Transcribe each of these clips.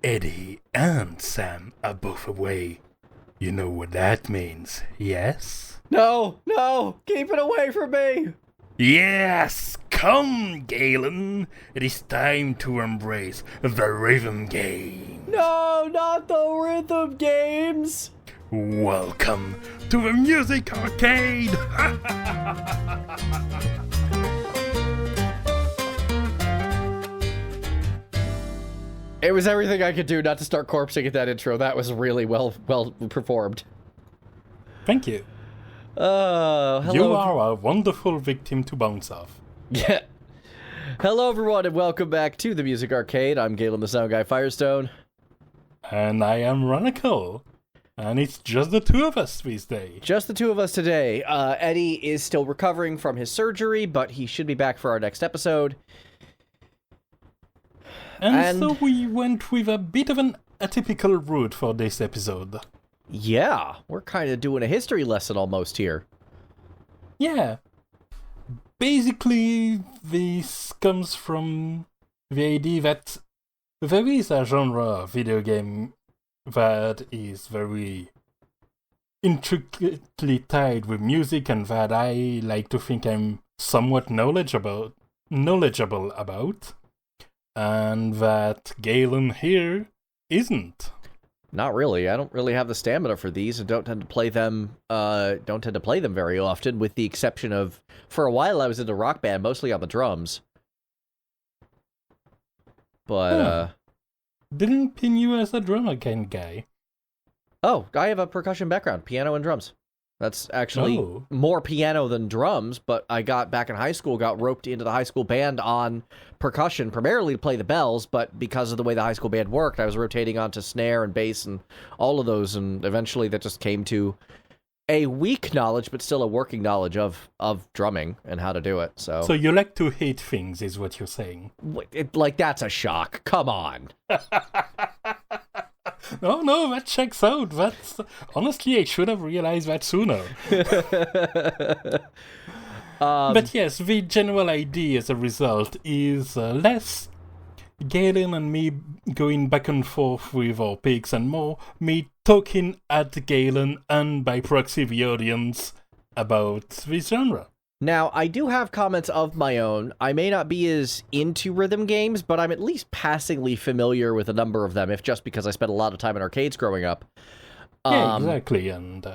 Edie and Sam are both away. You know what that means, yes? No, keep it away from me! Yes! Come, Galen! It is time to embrace the rhythm game. No, not the rhythm games! Welcome to the music arcade! It was everything I could do not to start corpsing at that intro. That was really well performed. Thank you. Hello. You are a wonderful victim to bounce off. Yeah. Hello, everyone, and welcome back to the Music Arcade. I'm Galen, the Sound Guy Firestone. And I am Ranakel. And it's just the two of us these days. Just the two of us today. Edie is still recovering from his surgery, but he should be back for our next episode. And so we went with a bit of an atypical route for this episode. Yeah, we're kind of doing a history lesson almost here. Yeah. Basically, this comes from the idea that there is a genre of video game that is very intricately tied with music and that I like to think I'm somewhat knowledgeable about. And that Galen here isn't. Not really. I don't really have the stamina for these and don't tend to play them very often, with the exception of, for a while I was in the rock band, mostly on the drums. But, Didn't pin you as a drummer kind of guy. Oh, I have a percussion background, piano and drums. That's actually more piano than drums, but I got back in high school, got roped into the high school band on percussion, primarily to play the bells, but because of the way the high school band worked, I was rotating onto snare and bass and all of those, and eventually that just came to a weak knowledge, but still a working knowledge of drumming and how to do it. So you like to hate things, is what you're saying. That's a shock. Come on. No, that checks out. Honestly, I should have realized that sooner. But yes, the general idea as a result is less Galen and me going back and forth with our picks and more me talking at Galen and by proxy the audience about this genre. Now, I do have comments of my own. I may not be as into rhythm games, but I'm at least passingly familiar with a number of them, if just because I spent a lot of time in arcades growing up. Yeah, exactly, and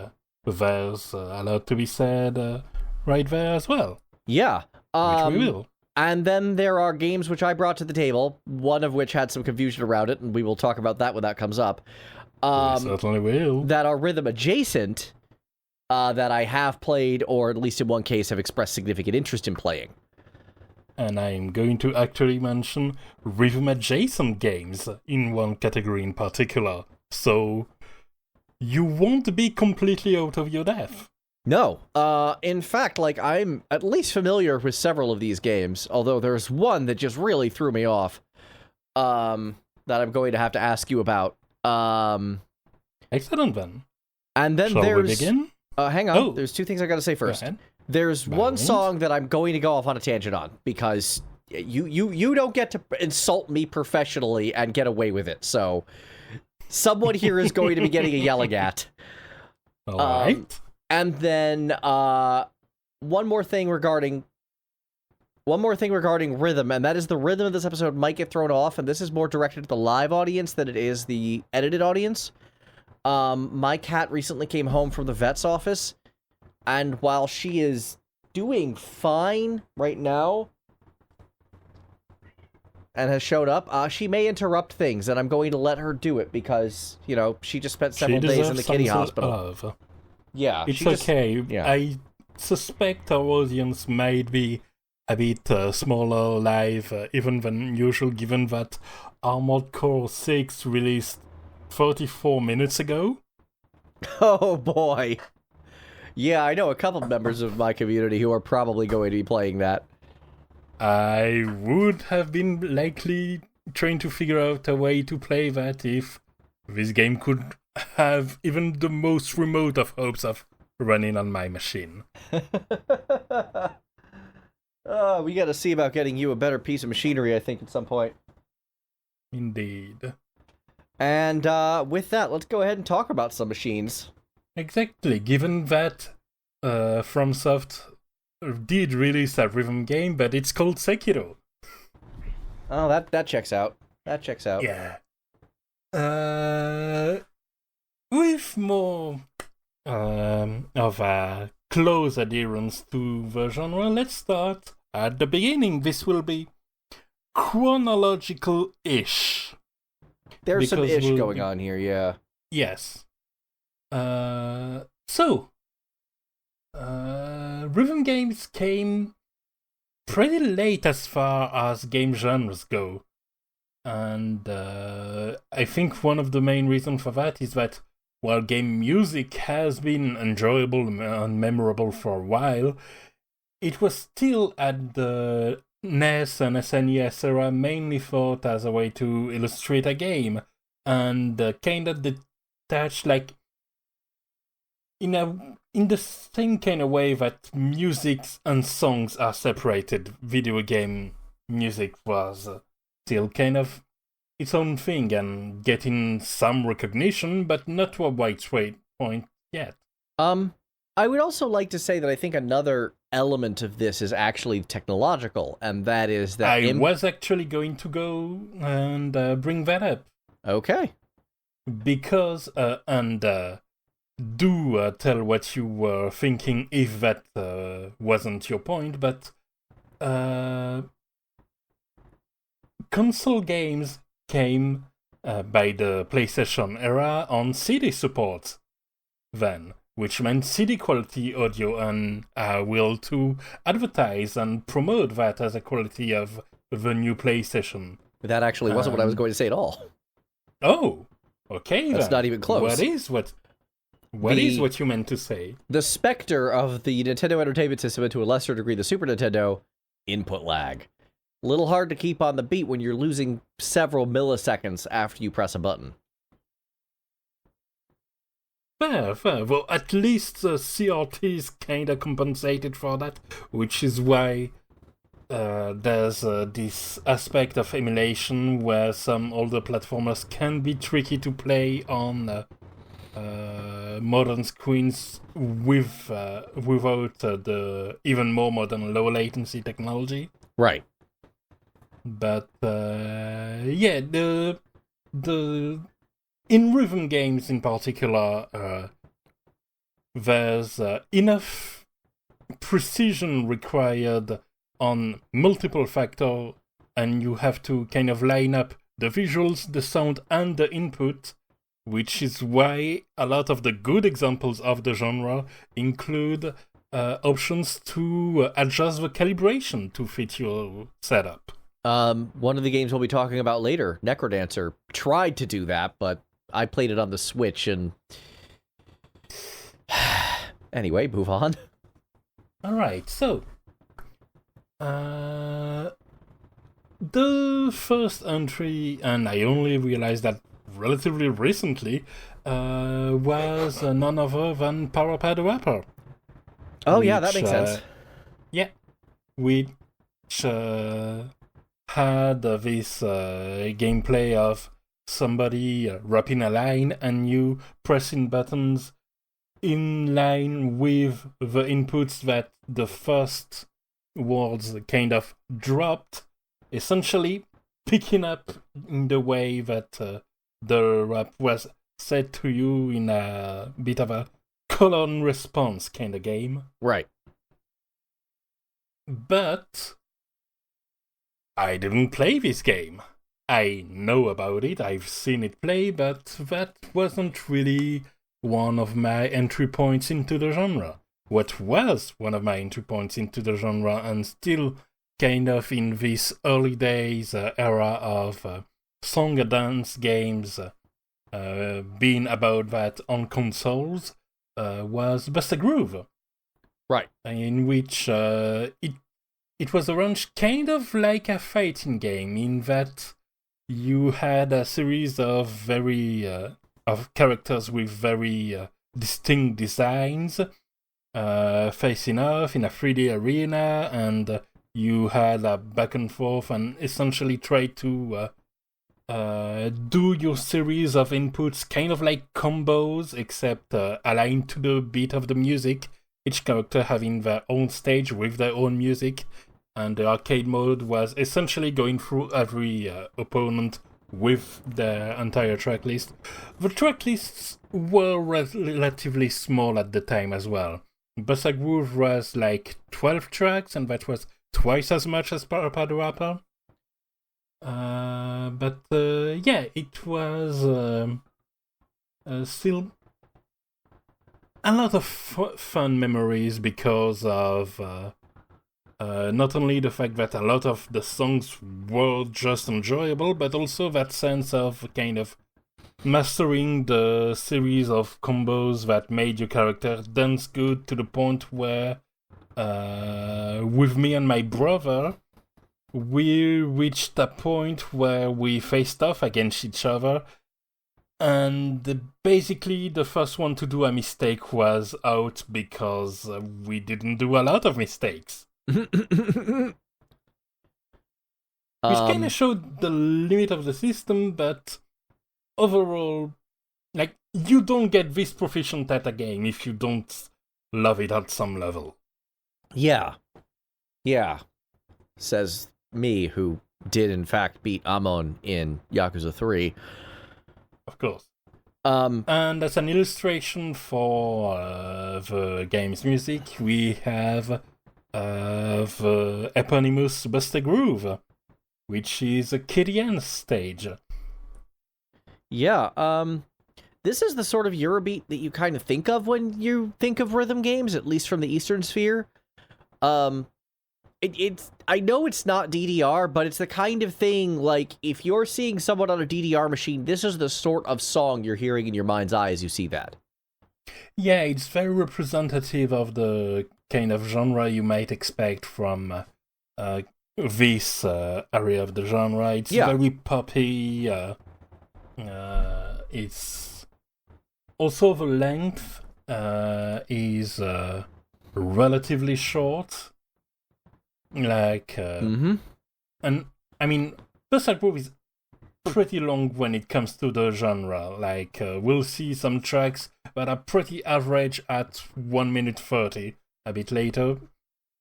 there's a lot to be said right there as well. Yeah. Which we will. And then there are games which I brought to the table, one of which had some confusion around it, and we will talk about that when that comes up. We certainly will. That are rhythm adjacent, that I have played, or at least in one case have expressed significant interest in playing. And I'm going to actually mention rhythm-adjacent games in one category in particular, so you won't be completely out of your depth. No. In fact, I'm at least familiar with several of these games, although there's one that just really threw me off, that I'm going to have to ask you about. Excellent, then. And then Shall we begin? Hang on, There's two things I gotta say first. There's one song that I'm going to go off on a tangent on, because you don't get to insult me professionally and get away with it, so someone here is going to be getting a yelling at. All right. And then one more thing regarding rhythm, and that is the rhythm of this episode might get thrown off, and this is more directed to the live audience than it is the edited audience. My cat recently came home from the vet's office, and while she is doing fine right now and has showed up, she may interrupt things, and I'm going to let her do it because, she just spent several days in the kitty hospital. Yeah. It's okay. Yeah. I suspect our audience might be a bit smaller live, even than usual, given that Armored Core 6 released 44 minutes ago. Oh boy. Yeah, I know a couple of members of my community who are probably going to be playing that. I would have been likely trying to figure out a way to play that if this game could have even the most remote of hopes of running on my machine. We got to see about getting you a better piece of machinery, I think, at some point. Indeed. And with that, let's go ahead and talk about some machines. Exactly, given that FromSoft did release a rhythm game, but it's called Sekiro. Oh, that checks out. That checks out. Yeah. With more of a close adherence to the genre, let's start at the beginning. This will be chronological-ish. There's some ish going on here, yeah. Yes. Rhythm games came pretty late as far as game genres go. And I think one of the main reasons for that is that while game music has been enjoyable and memorable for a while, it was still at the NES and SNES era mainly thought as a way to illustrate a game, and kind of detached, like in the same kind of way that music and songs are separated. Video game music was still kind of its own thing and getting some recognition, but not to a widespread point yet. I would also like to say that I think another element of this is actually technological, and that is that I was actually going to go and bring that up. Okay. Because, do tell what you were thinking if that wasn't your point, but console games came by the PlayStation era on CD support then, which meant CD quality audio and will to advertise and promote that as a quality of the new PlayStation. That actually wasn't what I was going to say at all. Oh, okay. That's not even close. What is what you meant to say? The specter of the Nintendo Entertainment System, and to a lesser degree the Super Nintendo, input lag. A little hard to keep on the beat when you're losing several milliseconds after you press a button. Fair. Well, at least CRTs kind of compensated for that, which is why there's this aspect of emulation where some older platformers can be tricky to play on modern screens without the even more modern low latency technology. Right. But yeah, the in rhythm games in particular, there's enough precision required on multiple factors, and you have to kind of line up the visuals, the sound, and the input, which is why a lot of the good examples of the genre include options to adjust the calibration to fit your setup. One of the games we'll be talking about later, Necrodancer, tried to do that, but I played it on the Switch, and anyway, move on. Alright, so the first entry, and I only realized that relatively recently, was none other than Parapad Rapper. Oh, yeah, that makes sense. Yeah, which had this gameplay of somebody rapping a line and you pressing buttons in line with the inputs that the first words kind of dropped, essentially picking up in the way that the rap was said to you in a bit of a call and response kind of game. Right. But I didn't play this game. I know about it, I've seen it play, but that wasn't really one of my entry points into the genre. What was one of my entry points into the genre, and still kind of in this early days era of song and dance games being about that on consoles, was Buster Groove. Right. In which it was arranged kind of like a fighting game, in that you had a series of very of characters with very distinct designs facing off in a 3D arena, and you had a back and forth and essentially tried to do your series of inputs kind of like combos, except aligned to the beat of the music, each character having their own stage with their own music, and the arcade mode was essentially going through every opponent with their entire track list. The track lists were relatively small at the time as well. Buster Groove was like 12 tracks, and that was twice as much as Parappa the Rapper. But it was still a lot of fun memories because of not only the fact that a lot of the songs were just enjoyable, but also that sense of kind of mastering the series of combos that made your character dance good to the point where, with me and my brother, we reached a point where we faced off against each other, and basically the first one to do a mistake was out because we didn't do a lot of mistakes. Which kind of showed the limit of the system, but overall, like, you don't get this proficient at a game if you don't love it at some level. Yeah. Says me, who did in fact beat Amon in Yakuza 3. Of course. And as an illustration for the game's music, we have the eponymous Buster Groove, which is a Kirian stage. Yeah, this is the sort of Eurobeat that you kind of think of when you think of rhythm games, at least from the Eastern Sphere. It's I know it's not DDR, but it's the kind of thing, like, if you're seeing someone on a DDR machine, this is the sort of song you're hearing in your mind's eye as you see that. Yeah, it's very representative of the kind of genre you might expect from this area of the genre. It's very poppy. It's also the length is relatively short. Like, and I mean, Buster Groove is pretty long when it comes to the genre. Like, we'll see some tracks that are pretty average at 1 minute 30. A bit later,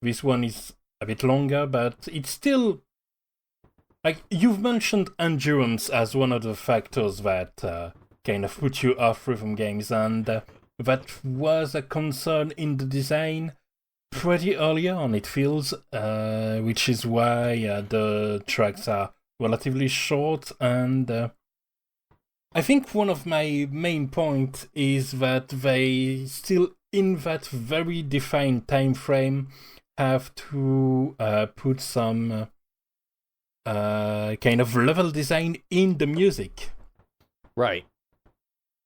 this one is a bit longer, but it's still, like, you've mentioned endurance as one of the factors that kind of put you off rhythm games, and that was a concern in the design pretty early on, it feels, which is why the tracks are relatively short. And I think one of my main points is that they still, in that very defined time frame, have to put some kind of level design in the music. Right.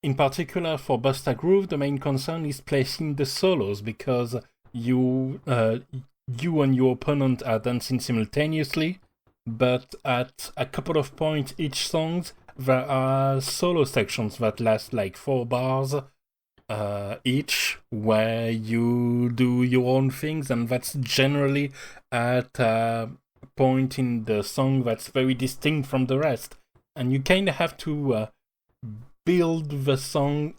In particular, for Buster Groove, the main concern is placing the solos, because you and your opponent are dancing simultaneously, but at a couple of points each song, there are solo sections that last like 4 bars each, where you do your own things, and that's generally at a point in the song that's very distinct from the rest. And you kind of have to build the song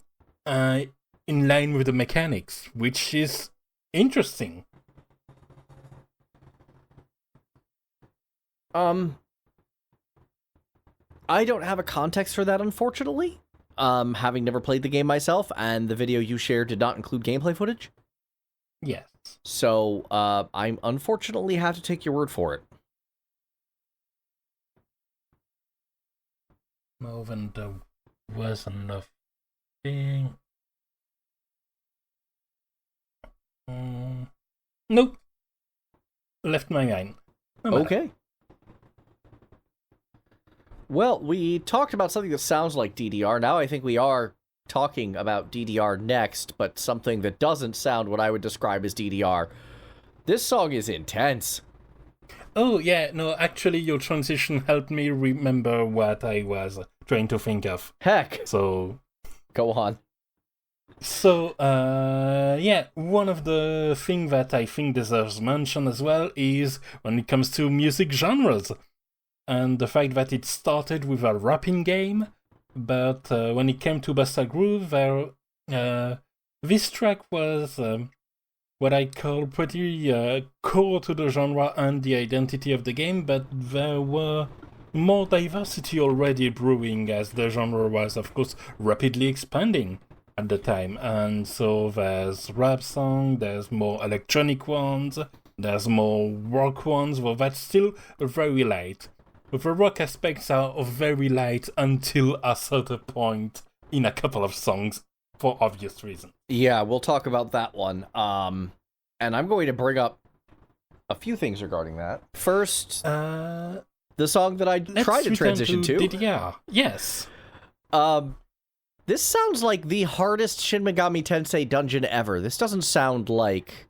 in line with the mechanics, which is interesting. I don't have a context for that, unfortunately. Having never played the game myself, and the video you shared did not include gameplay footage. Yes. So, I unfortunately have to take your word for it. More than there wasn't enough thing. Nope. Left my mind. Okay. Well, we talked about something that sounds like DDR. Now I think we are talking about DDR next, but something that doesn't sound what I would describe as DDR. This song is intense. Oh, yeah, no, actually your transition helped me remember what I was trying to think of. Heck. So, go on. So, one of the things that I think deserves mention as well is when it comes to music genres. and the fact that it started with a rapping game, but when it came to Basta Groove, this track was what I call pretty core to the genre and the identity of the game, but there were more diversity already brewing as the genre was, of course, rapidly expanding at the time. And so there's rap song, there's more electronic ones, there's more rock ones, well, that's still very light. The rock aspects are very light until a certain point in a couple of songs, for obvious reasons. Yeah, we'll talk about that one. And I'm going to bring up a few things regarding that. First, the song that I tried to transition to. DDR. Yes. This sounds like the hardest Shin Megami Tensei dungeon ever. This doesn't sound like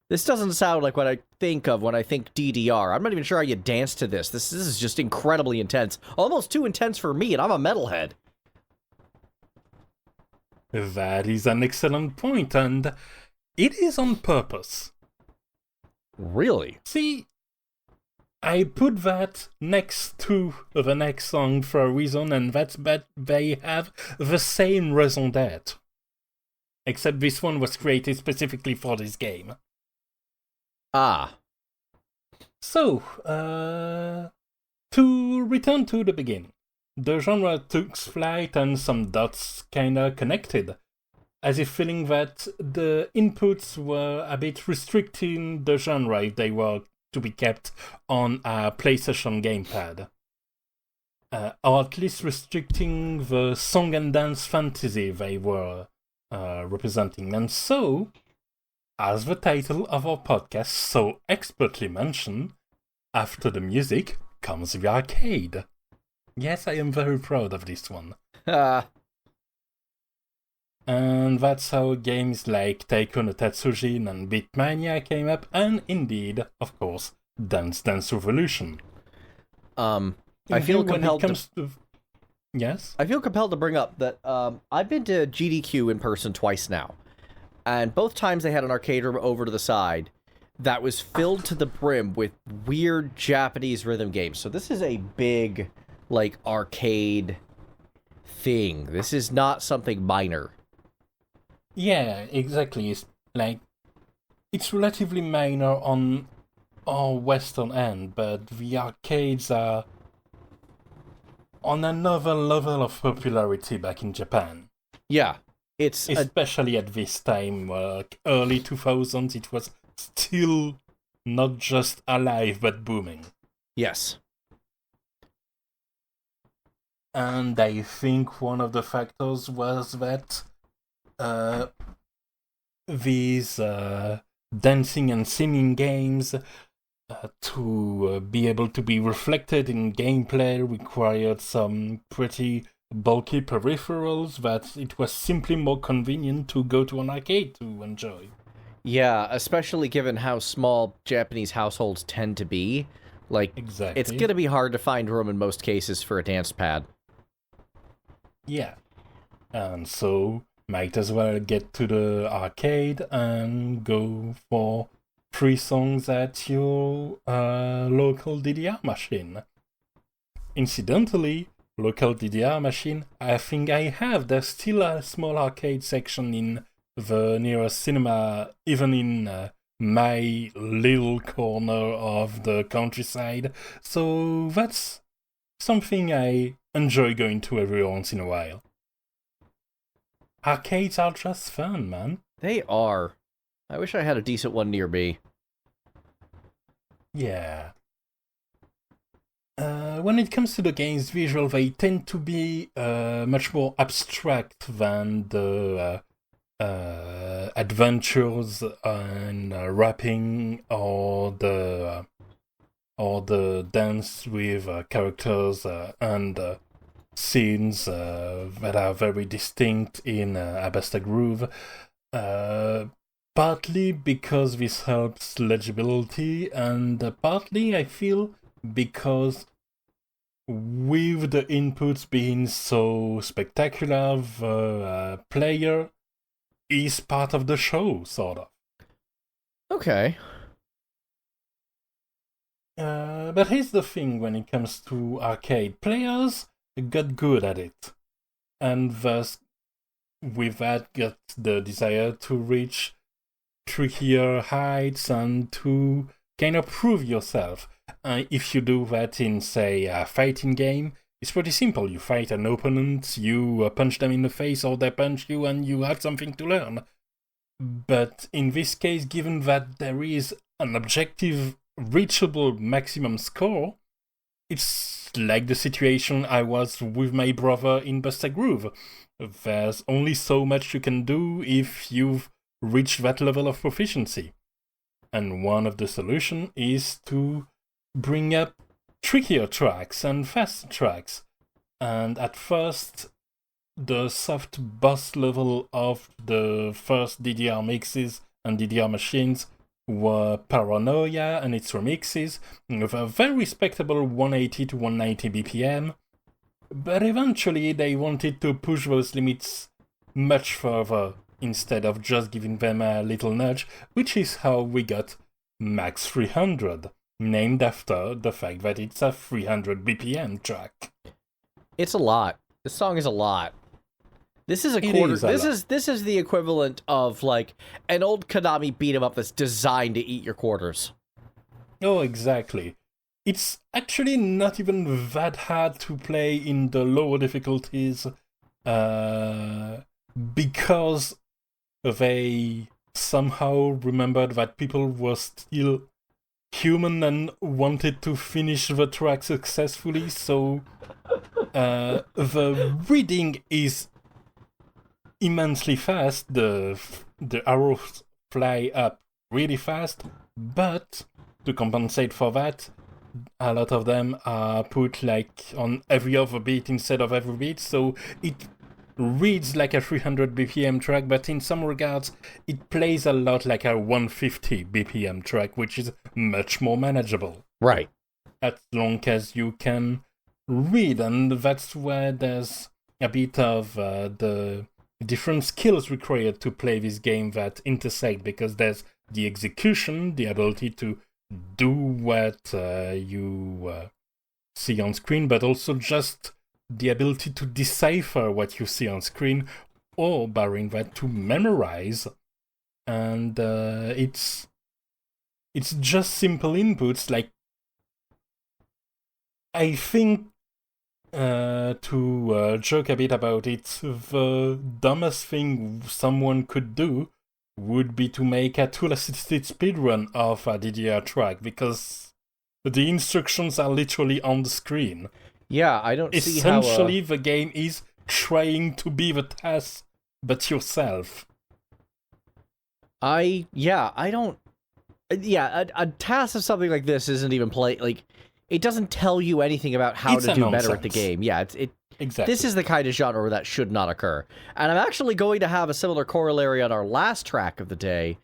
what I think of when I think DDR. I'm not even sure how you dance to this. This is just incredibly intense. Almost too intense for me, and I'm a metalhead. That is an excellent point, and it is on purpose. Really? See, I put that next to the next song for a reason, and that's that they have the same raison d'être. Except this one was created specifically for this game. Ah. So, to return to the beginning. The genre took flight and some dots kinda connected, as if feeling that the inputs were a bit restricting the genre if they were to be kept on a PlayStation gamepad. Or at least restricting the song and dance fantasy they were representing. And so, as the title of our podcast so expertly mentioned, after the music comes the arcade. Yes, I am very proud of this one. And that's how games like Taiko no Tatsujin and Beatmania came up, and indeed, of course, Dance Dance Revolution. I feel compelled Yes? I feel compelled to bring up that I've been to GDQ in person twice now. And both times they had an arcade room over to the side that was filled to the brim with weird Japanese rhythm games. So this is a big, arcade thing. This is not something minor. Yeah, exactly. It's relatively minor on our Western end, but the arcades are on another level of popularity back in Japan. Yeah, especially at this time, early 2000s, it was still not just alive but booming. Yes. And I think one of the factors was that these dancing and singing games, to be able to be reflected in gameplay, required some pretty bulky peripherals that it was simply more convenient to go to an arcade to enjoy. Yeah, especially given how small Japanese households tend to be. Exactly. It's gonna be hard to find room in most cases for a dance pad. Yeah. And so, might as well get to the arcade and go for 3 songs at your local DDR machine. Incidentally, local DDR machine, I think I have. There's still a small arcade section in the nearest cinema, even in my little corner of the countryside. So that's something I enjoy going to every once in a while. Arcades are just fun, man. They are. I wish I had a decent one near me. Yeah. When it comes to the game's visual, they tend to be much more abstract than the adventures and rapping or the dance with characters and scenes that are very distinct in Abasta Groove. Partly because this helps legibility, and partly, I feel, because with the inputs being so spectacular, the player is part of the show, sort of. Okay. But here's the thing when it comes to arcade. Players got good at it. And thus, with that, got the desire to reach trickier heights and to kind of prove yourself. If you do that in, say, a fighting game, it's pretty simple. You fight an opponent, you punch them in the face, or they punch you, and you have something to learn. But in this case, given that there is an objective, reachable maximum score, it's like the situation I was with my brother in Buster Groove. There's only so much you can do if you've reached that level of proficiency. And one of the solutions is to bring up trickier tracks and faster tracks. And at first, the soft boss level of the first DDR mixes and DDR machines were Paranoia and its remixes, with a very respectable 180 to 190 BPM, but eventually they wanted to push those limits much further instead of just giving them a little nudge, which is how we got Max 300, named after the fact that it's a 300 BPM track. It's a lot. This song is a lot. This is a quarter. This is the equivalent of like an old Konami beat 'em up that's designed to eat your quarters. Oh, exactly. It's actually not even that hard to play in the lower difficulties, because they somehow remembered that people were still human and wanted to finish the track successfully. So the reading is immensely fast. The arrows fly up really fast, but to compensate for that, a lot of them are put like on every other beat instead of every beat, so it reads like a 300 BPM track, but in some regards it plays a lot like a 150 BPM track, which is much more manageable. Right. As long as you can read, and that's where there's a bit of the different skills required to play this game that intersect, because there's the execution, the ability to do what you see on screen, but also just the ability to decipher what you see on screen, or barring that, to memorize. And it's just simple inputs. Like, I think to joke a bit about it, the dumbest thing someone could do would be to make a tool-assisted speedrun of a DDR track, because the instructions are literally on the screen. Yeah, I don't see how... Essentially, the game is trying to be the task, but yourself. A task of something like this isn't even like, it doesn't tell you anything about how to do better at the game. Yeah, exactly. This is the kind of genre where that should not occur. And I'm actually going to have a similar corollary on our last track of the day,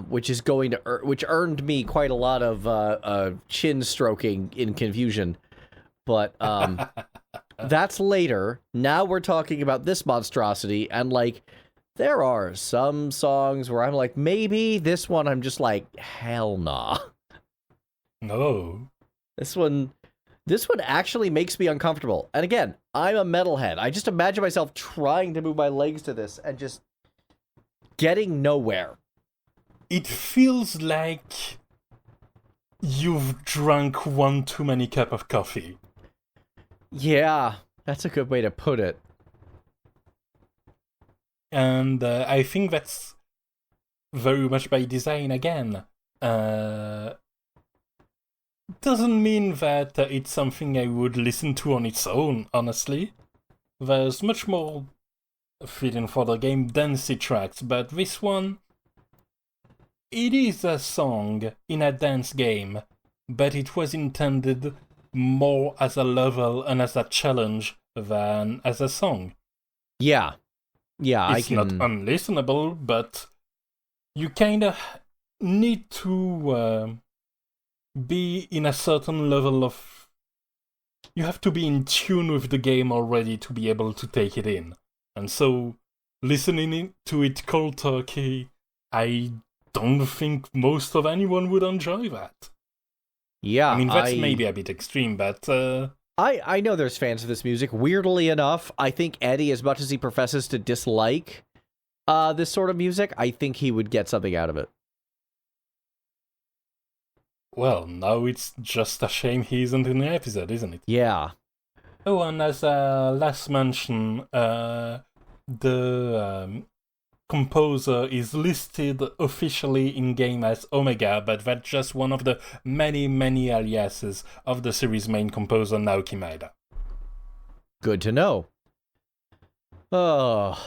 which earned me quite a lot of chin stroking in confusion. But that's later. Now we're talking about this monstrosity, and like, there are some songs where I'm like, maybe. This one I'm just like, hell nah. No. This one actually makes me uncomfortable. And again, I'm a metalhead. I just imagine myself trying to move my legs to this and just getting nowhere. It feels like you've drunk one too many cup of coffee. Yeah, that's a good way to put it. And I think that's very much by design again. Doesn't mean that it's something I would listen to on its own, honestly. There's much more fitting for the game dancey tracks, but this one, it is a song in a dance game, but it was intended more as a level and as a challenge than as a song. Yeah. Yeah, it's not unlistenable, but you kind of need to be in a certain level of... You have to be in tune with the game already to be able to take it in. And so, listening to it cold turkey, I don't think most of anyone would enjoy that. Yeah, I mean, that's maybe a bit extreme, but... I know there's fans of this music. Weirdly enough, I think Edie, as much as he professes to dislike this sort of music, I think he would get something out of it. Well, now it's just a shame he isn't in the episode, isn't it? Yeah. Oh, and as a last mention, the composer is listed officially in-game as Omega, but that's just one of the many, many aliases of the series' main composer, Naoki Maeda. Good to know. Oh,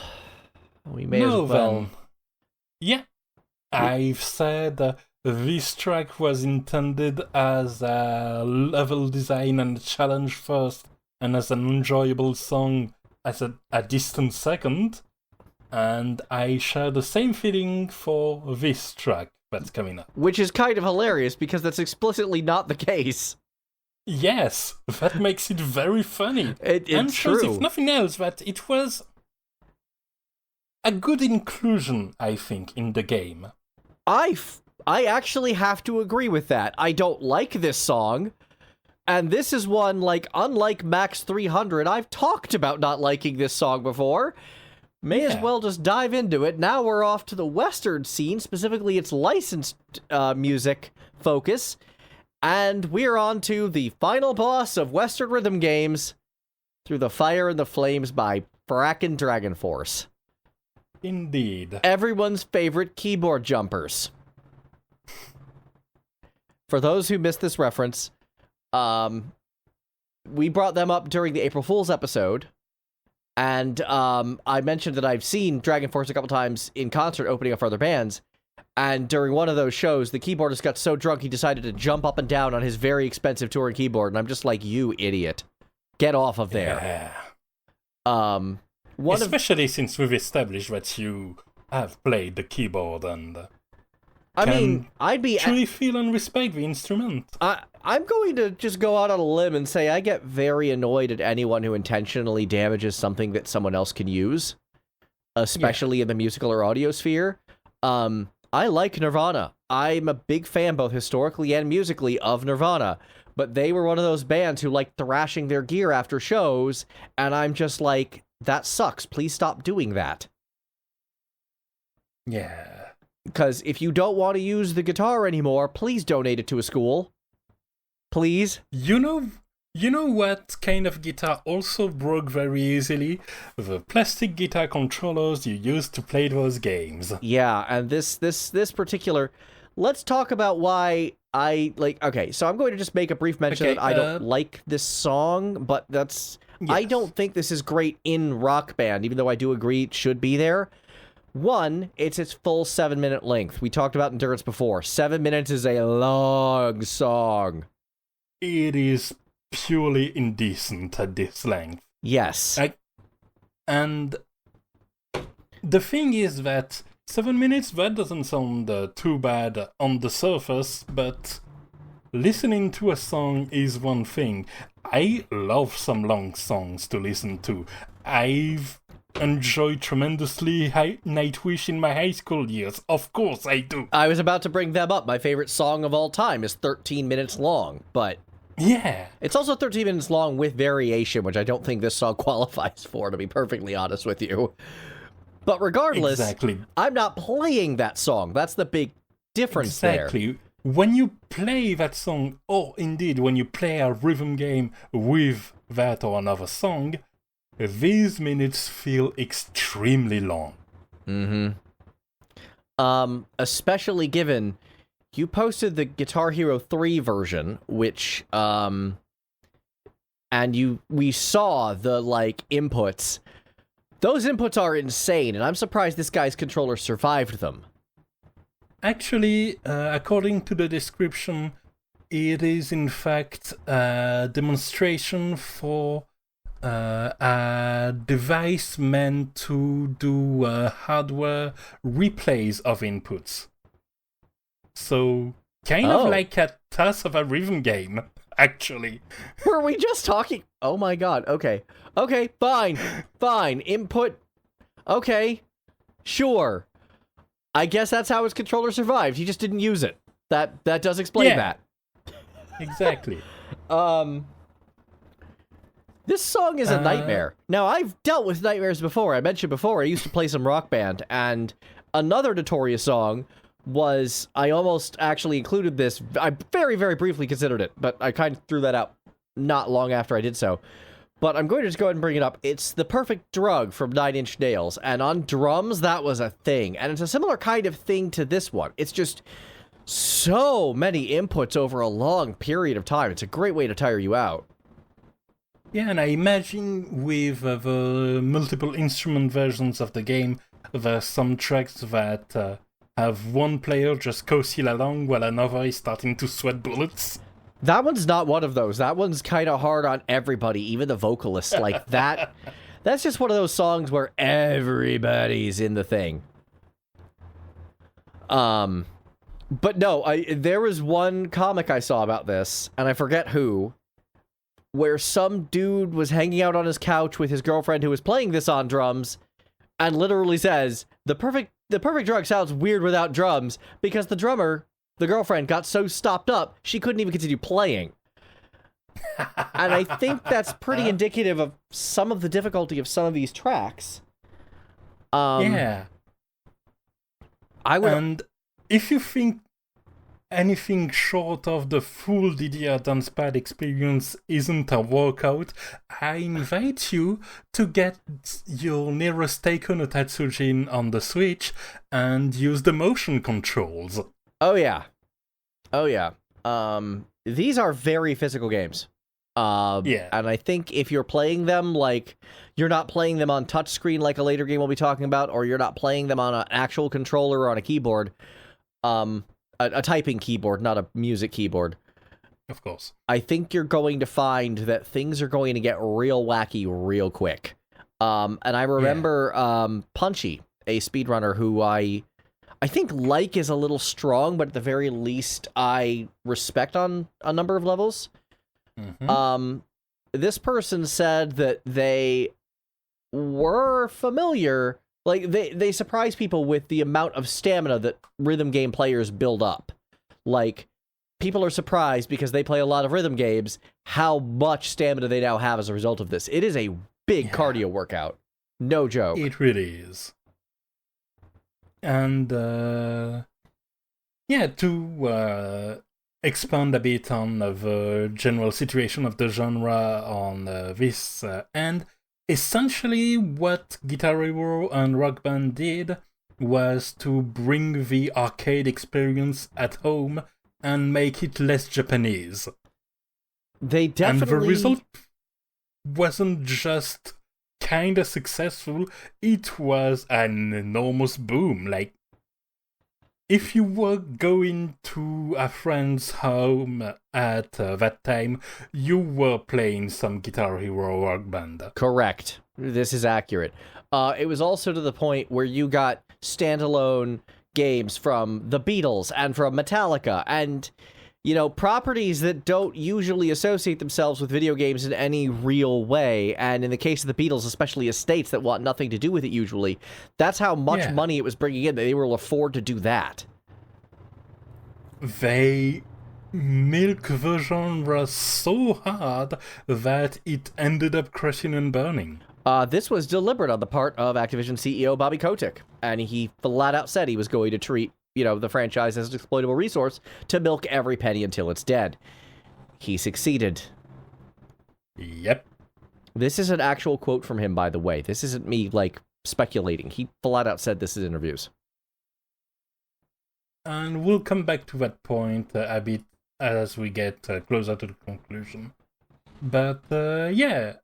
we may as well... Then. Yeah, I've said this track was intended as a level design and challenge first, and as an enjoyable song as a distant second. And I share the same feeling for this track that's coming up. Which is kind of hilarious, because that's explicitly not the case. Yes, that makes it very funny. It's shows, true. if nothing else, that it was a good inclusion, I think, in the game. I actually have to agree with that. I don't like this song. And this is one, like, unlike Max 300, I've talked about not liking this song before. May as well just dive into it. Now we're off to the Western scene, specifically its licensed music focus. And we're on to the final boss of Western rhythm games, Through the Fire and the Flames by frackin' DragonForce. Indeed. Everyone's favorite keyboard jumpers. For those who missed this reference, we brought them up during the April Fool's episode. And I mentioned that I've seen DragonForce a couple times in concert opening up for other bands. And during one of those shows, the keyboardist got so drunk he decided to jump up and down on his very expensive touring keyboard. And I'm just like, you idiot. Get off of there. Yeah. Especially since we've established that you have played the keyboard and... I'd be... truly feel and respect the instrument. I'm going to just go out on a limb and say I get very annoyed at anyone who intentionally damages something that someone else can use, especially in the musical or audio sphere. I like Nirvana. I'm a big fan, both historically and musically, of Nirvana, but they were one of those bands who like thrashing their gear after shows, and I'm just like, that sucks. Please stop doing that. Yeah. Because if you don't want to use the guitar anymore, please donate it to a school. Please. You know what kind of guitar also broke very easily? The plastic guitar controllers you used to play those games. Yeah, and this particular... Let's talk about why I like... Okay, so I'm going to just make a brief mention that I don't like this song, but that's... Yes. I don't think this is great in Rock Band, even though I do agree it should be there. One, it's its full 7-minute length. We talked about Endurance before. 7 minutes is a long song. It is purely indecent at this length. Yes. And the thing is that 7 minutes, that doesn't sound too bad on the surface, but listening to a song is one thing. I love some long songs to listen to. I've enjoyed tremendously Nightwish in my high school years. Of course I do. I was about to bring them up. My favorite song of all time is 13 minutes long, but... Yeah. It's also 13 minutes long with variation, which I don't think this song qualifies for, to be perfectly honest with you. But regardless, I'm not playing that song. That's the big difference there. Exactly. When you play that song, or indeed when you play a rhythm game with that or another song, these minutes feel extremely long. Mm-hmm. Especially given you posted the Guitar Hero 3 version, which, and we saw the, inputs. Those inputs are insane, and I'm surprised this guy's controller survived them. Actually, according to the description, it is in fact a demonstration for a device meant to do hardware replays of inputs. So, kind of like a task of a rhythm game, actually. Were we just talking? Oh my god, okay. Okay, fine. Input. Okay, sure. I guess that's how his controller survived. He just didn't use it. That does explain that. Exactly. This song is a nightmare. Now, I've dealt with nightmares before. I mentioned before, I used to play some Rock Band, and another notorious song was, I almost actually included this. I very, very briefly considered it, but I kind of threw that out not long after I did so. But I'm going to just go ahead and bring it up. It's The Perfect Drug from Nine Inch Nails, and on drums, that was a thing. And it's a similar kind of thing to this one. It's just so many inputs over a long period of time. It's a great way to tire you out. Yeah, and I imagine with the multiple instrument versions of the game, there's some tracks that have one player just coasting along while another is starting to sweat bullets. That one's not one of those. That one's kind of hard on everybody, even the vocalists. Like that. That's just one of those songs where everybody's in the thing. But no, there was one comic I saw about this, and I forget who, where some dude was hanging out on his couch with his girlfriend who was playing this on drums, and literally says, the perfect drug sounds weird without drums, because the drummer, the girlfriend, got so stopped up, she couldn't even continue playing. And I think that's pretty indicative of some of the difficulty of some of these tracks. Yeah. And if you think anything short of the full DDR dance pad experience isn't a workout, I invite you to get your nearest Taiko no Tatsujin on the Switch and use the motion controls. Oh yeah. These are very physical games. Yeah. And I think if you're playing them, like, you're not playing them on touchscreen like a later game we'll be talking about, or you're not playing them on an actual controller or on a keyboard, a typing keyboard, not a music keyboard. Of course. I think you're going to find that things are going to get real wacky real quick. And I remember Punchy, a speedrunner who I think like is a little strong, but at the very least I respect on a number of levels. Mm-hmm. This person said that they were familiar, like they surprise people with the amount of stamina that rhythm game players build up. Like, people are surprised because they play a lot of rhythm games, how much stamina they now have as a result of this. It is a big cardio workout. No joke. It really is. And, to expand a bit on the general situation of the genre on this end, essentially what Guitar Hero and Rock Band did was to bring the arcade experience at home and make it less Japanese. They definitely... And the result wasn't just kinda successful, it was an enormous boom. Like, if you were going to a friend's home at that time, you were playing some Guitar Hero Rock Band. Correct. This is accurate. It was also to the point where you got standalone games from the Beatles and from Metallica and, properties that don't usually associate themselves with video games in any real way. And in the case of the Beatles, especially estates that want nothing to do with it usually, that's how much money it was bringing in that they were able to afford to do that. They milk the genre so hard that it ended up crashing and burning. This was deliberate on the part of Activision CEO Bobby Kotick, and he flat out said he was going to treat the franchise as an exploitable resource to milk every penny until it's dead. He succeeded. Yep. This is an actual quote from him, by the way. This isn't me, speculating. He flat out said this in interviews. And we'll come back to that point a bit as we get closer to the conclusion. But, I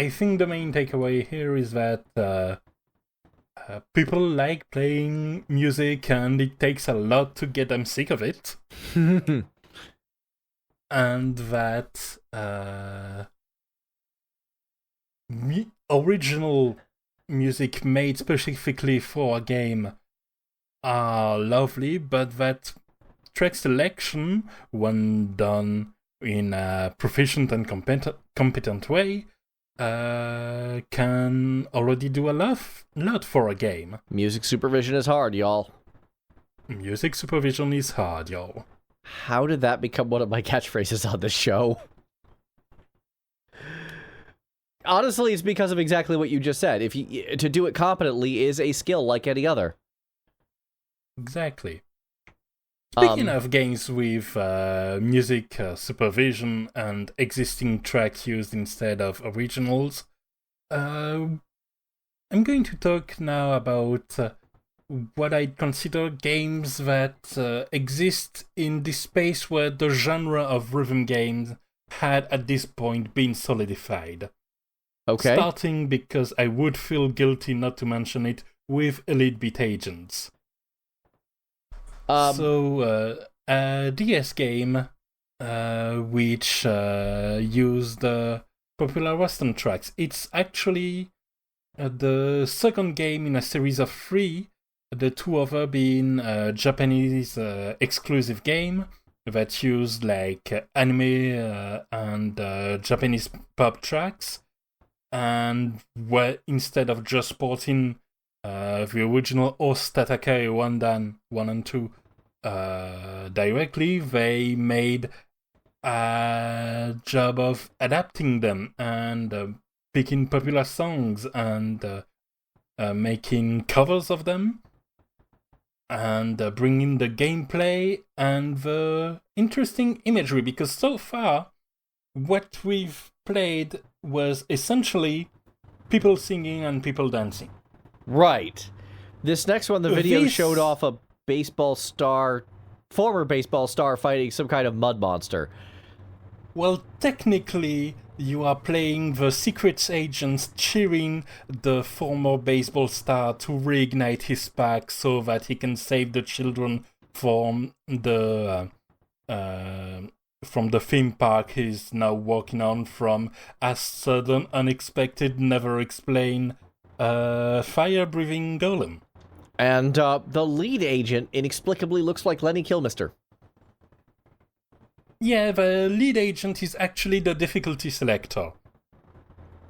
think the main takeaway here is that people like playing music and it takes a lot to get them sick of it. And that original music made specifically for a game are lovely, but that track selection, when done in a proficient and competent way, can already do a lot for a game. Music supervision is hard, y'all. Music supervision is hard, y'all. How did that become one of my catchphrases on the show? Honestly, it's because of exactly what you just said. To do it competently is a skill like any other. Exactly. Speaking of games with music supervision and existing tracks used instead of originals, I'm going to talk now about what I consider games that exist in the space where the genre of rhythm games had at this point been solidified. Okay. Starting, because I would feel guilty not to mention it, with Elite Beat Agents. A DS game which used popular Western tracks. It's actually the second game in a series of 3, the 2 other being a Japanese exclusive game that used like anime and Japanese pop tracks, and where instead of just porting the original Ostataka 1 and 2 directly, they made a job of adapting them and picking popular songs and making covers of them and bringing the gameplay and the interesting imagery, because so far what we've played was essentially people singing and people dancing. Right. This next one, the video showed off a former baseball star fighting some kind of mud monster. Well, technically, you are playing the secret agents cheering the former baseball star to reignite his pack so that he can save the children from the theme park he's now working on from a sudden, unexpected, never explained fire-breathing golem. And the lead agent inexplicably looks like Lenny Kilmister. Yeah, the lead agent is actually the difficulty selector.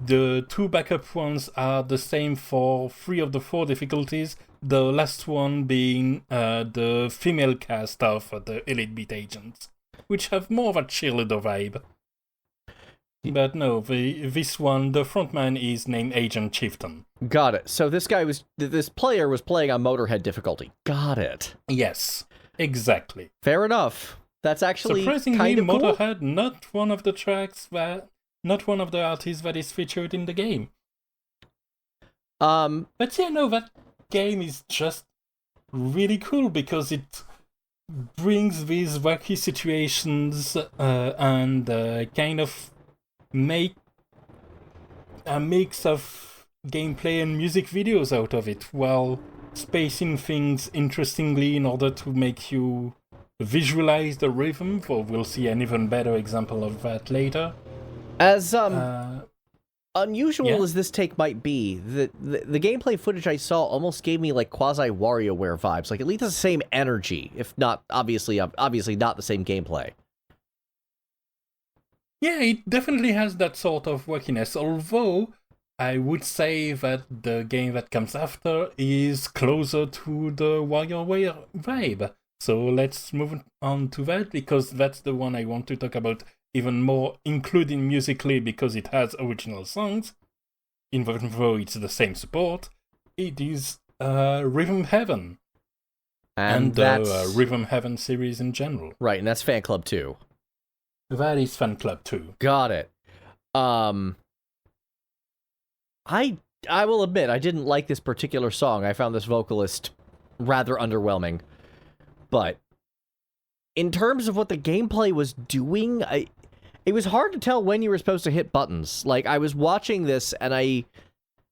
The 2 backup ones are the same for 3 of the 4 difficulties, the last one being the female cast of the Elite Beat Agents, which have more of a cheerleader vibe. But no, this one, the frontman is named Agent Chieftain. Got it. So this player was playing on Motorhead difficulty. Got it. Yes, exactly. Fair enough. That's actually surprisingly kind of cool. Motorhead, not one of the artists that is featured in the game. But yeah, no, that game is just really cool because it brings these wacky situations and kind of make a mix of gameplay and music videos out of it, while spacing things interestingly in order to make you visualize the rhythm. For we'll see an even better example of that later. As unusual as this take might be, the gameplay footage I saw almost gave me like quasi WarioWare vibes. Like at least the same energy, if not obviously not the same gameplay. Yeah, it definitely has that sort of wackiness, although I would say that the game that comes after is closer to the WarioWare vibe. So let's move on to that, because that's the one I want to talk about even more, including musically, because it has original songs, even though it's the same support. It is Rhythm Heaven. And the Rhythm Heaven series in general. Right, and that's Fan Club 2. That is Fan Club 2. Got it. I will admit, I didn't like this particular song. I found this vocalist rather underwhelming. But in terms of what the gameplay was doing, it was hard to tell when you were supposed to hit buttons. Like, I was watching this, and I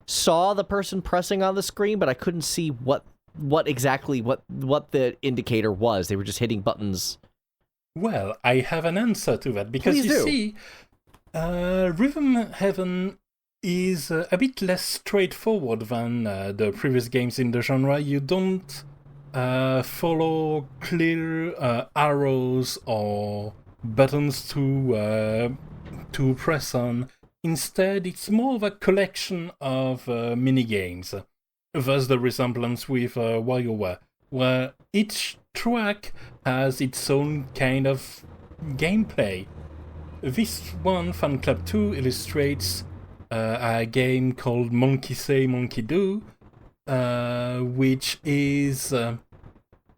saw the person pressing on the screen, but I couldn't see what exactly the indicator was. They were just hitting buttons. Well, I have an answer to that, because see, Rhythm Heaven is a bit less straightforward than the previous games in the genre. You don't follow clear arrows or buttons to press on. Instead, it's more of a collection of minigames. Thus the resemblance with WarioWare, where each track has its own kind of gameplay. This one, Fan Club 2, illustrates a game called Monkey Say, Monkey Do, which is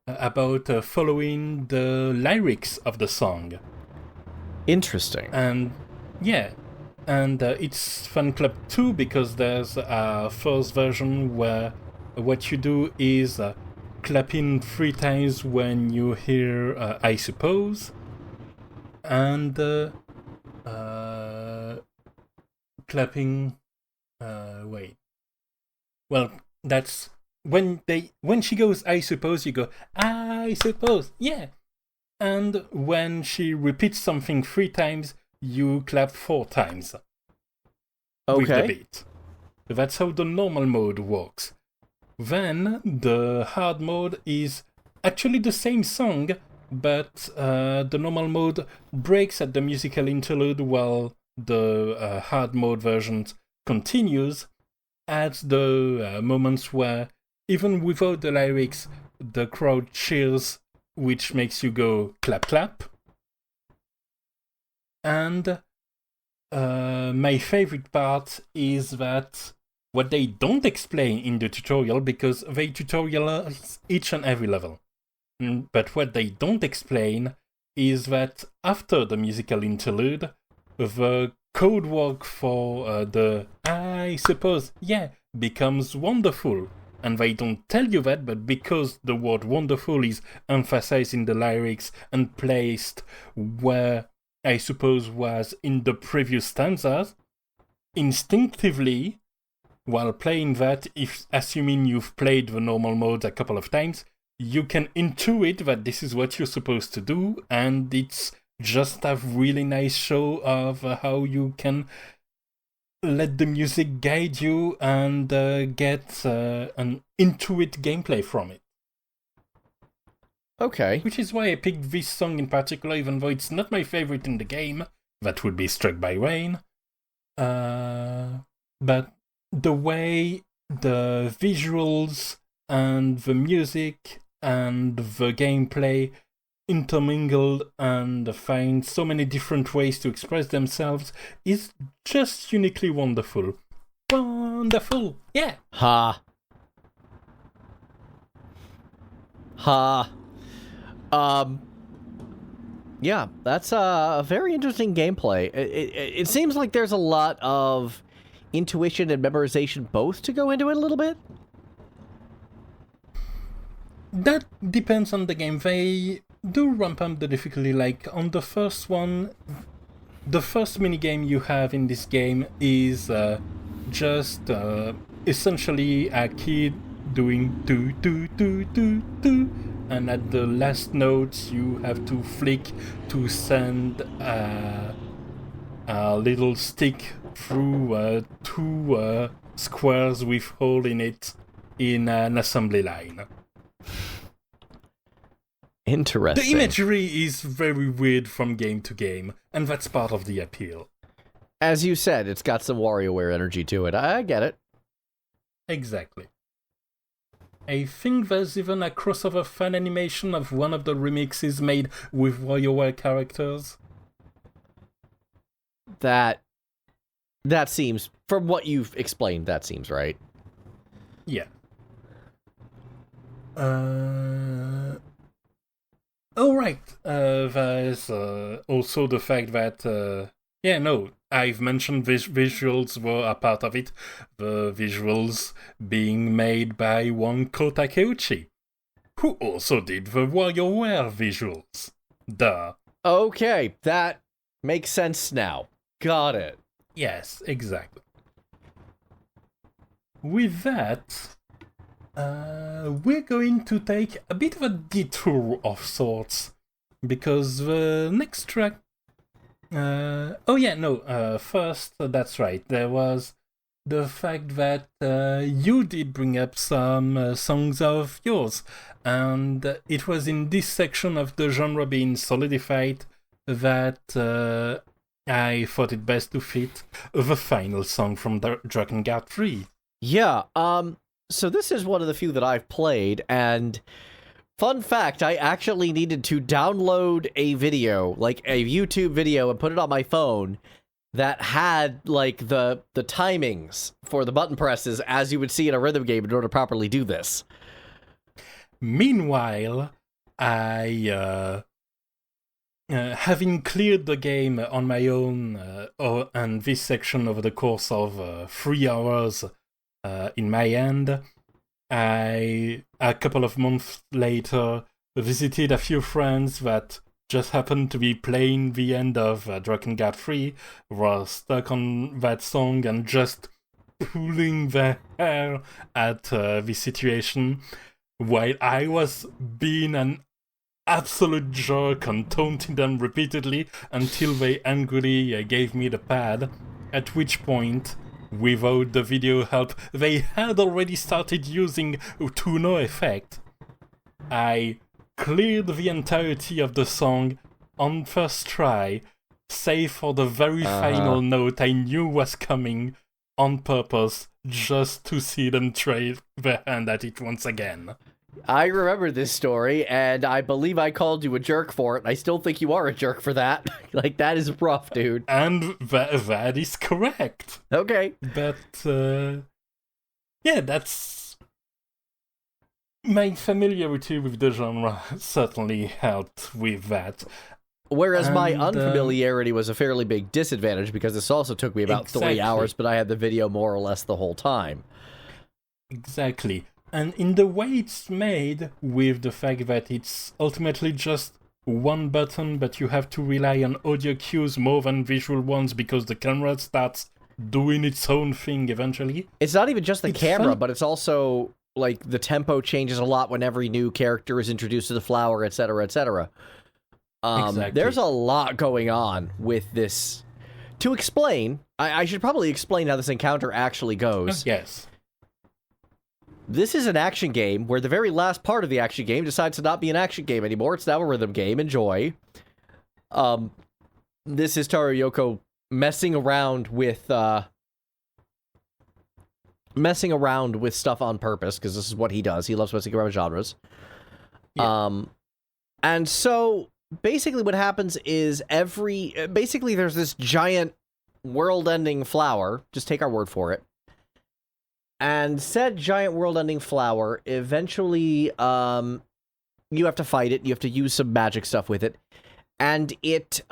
about following the lyrics of the song. Interesting. And it's Fan Club 2 because there's a first version where what you do is clapping 3 times when you hear I suppose, and clapping that's when she goes I suppose, you go I suppose, yeah. And when she repeats something 3 times, you clap 4 times. With the beat. That's how the normal mode works. Then the hard mode is actually the same song, but the normal mode breaks at the musical interlude while the hard mode version continues at the moments where, even without the lyrics, the crowd cheers, which makes you go clap clap. And my favorite part is that what they don't explain in the tutorial, because they tutorialize each and every level. But what they don't explain is that after the musical interlude, the code word for the I suppose, yeah, becomes wonderful. And they don't tell you that, but because the word wonderful is emphasized in the lyrics and placed where I suppose was in the previous stanzas, instinctively, while playing that, if assuming you've played the normal mode a couple of times, you can intuit that this is what you're supposed to do, and it's just a really nice show of how you can let the music guide you and get an intuit gameplay from it. Okay. Which is why I picked this song in particular, even though it's not my favorite in the game. That would be Struck by Rain. But the way the visuals and the music and the gameplay intermingled and find so many different ways to express themselves is just uniquely wonderful. Wonderful, yeah. Ha. Yeah, that's a very interesting gameplay. It seems like there's a lot of intuition and memorization both to go into it a little bit. That depends on the game. They do ramp up the difficulty. Like on the first one, the first minigame you have in this game is just essentially a kid doing do do do do do, and at the last notes you have to flick to send a little stick through 2 squares with hole in it in an assembly line. Interesting. The imagery is very weird from game to game, and that's part of the appeal. As you said, it's got some WarioWare energy to it. I get it. Exactly. I think there's even a crossover fan animation of one of the remixes made with WarioWare characters. That seems, from what you've explained, that seems right. Yeah. Alright, there's also the fact that, I've mentioned visuals were a part of it. The visuals being made by one Kota Keiichi, who also did the WarioWare visuals. Duh. Okay, that makes sense now. Got it. Yes, exactly. With that, we're going to take a bit of a detour of sorts, because the next track... first, that's right, there was the fact that you did bring up some songs of yours, and it was in this section of the genre being solidified that I thought it best to fit the final song from Drakengard 3. Yeah, so this is one of the few that I've played, and Fun fact, I actually needed to download a video, like a YouTube video, and put it on my phone that had, like, the timings for the button presses as you would see in a rhythm game in order to properly do this. Meanwhile, I, having cleared the game on my own, and this section over the course of 3 hours in my end, I, a couple of months later, visited a few friends that just happened to be playing the end of Drakengard 3, were stuck on that song and just pulling their hair at the situation, while I was being an absolute jerk and taunting them repeatedly until they angrily gave me the pad, at which point, without the video help they had already started using to no effect, I cleared the entirety of the song on first try, save for the very final note I knew was coming on purpose just to see them try their hand at it once again. I remember this story, and I believe I called you a jerk for it. I still think you are a jerk for that. Like, that is rough, dude. And that is correct. Okay. But, yeah, that's... My familiarity with the genre certainly helped with that. Whereas my unfamiliarity was a fairly big disadvantage, because this also took me about 3 hours, but I had the video more or less the whole time. Exactly. And in the way it's made, with the fact that it's ultimately just one button, but you have to rely on audio cues more than visual ones because the camera starts doing its own thing eventually. It's not even just the camera, but it's also, like, the tempo changes a lot when every new character is introduced to the flower, etc., etc. Exactly. There's a lot going on with this. To explain, I should probably explain how this encounter actually goes. Yes. This is an action game where the very last part of the action game decides to not be an action game anymore. It's now a rhythm game. Enjoy. This is Taro Yoko messing around with stuff on purpose, because this is what he does. He loves messing around with genres. Yeah. And so basically what happens is basically there's this giant world-ending flower. Just take our word for it. And said giant world-ending flower, eventually, you have to fight it, you have to use some magic stuff with it, and it,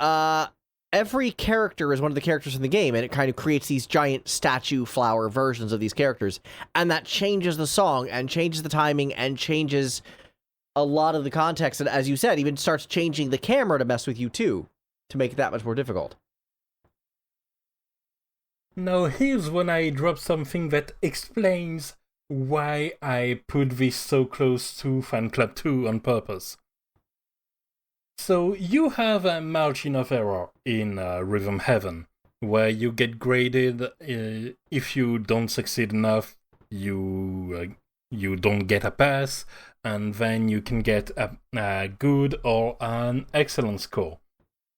every character is one of the characters in the game, and it kind of creates these giant statue flower versions of these characters, and that changes the song, and changes the timing, and changes a lot of the context, and as you said, even starts changing the camera to mess with you too, to make it that much more difficult. Now here's when I drop something that explains why I put this so close to Fan Club 2 on purpose. So you have a margin of error in Rhythm Heaven, where you get graded. If you don't succeed enough, you don't get a pass, and then you can get a good or an excellent score.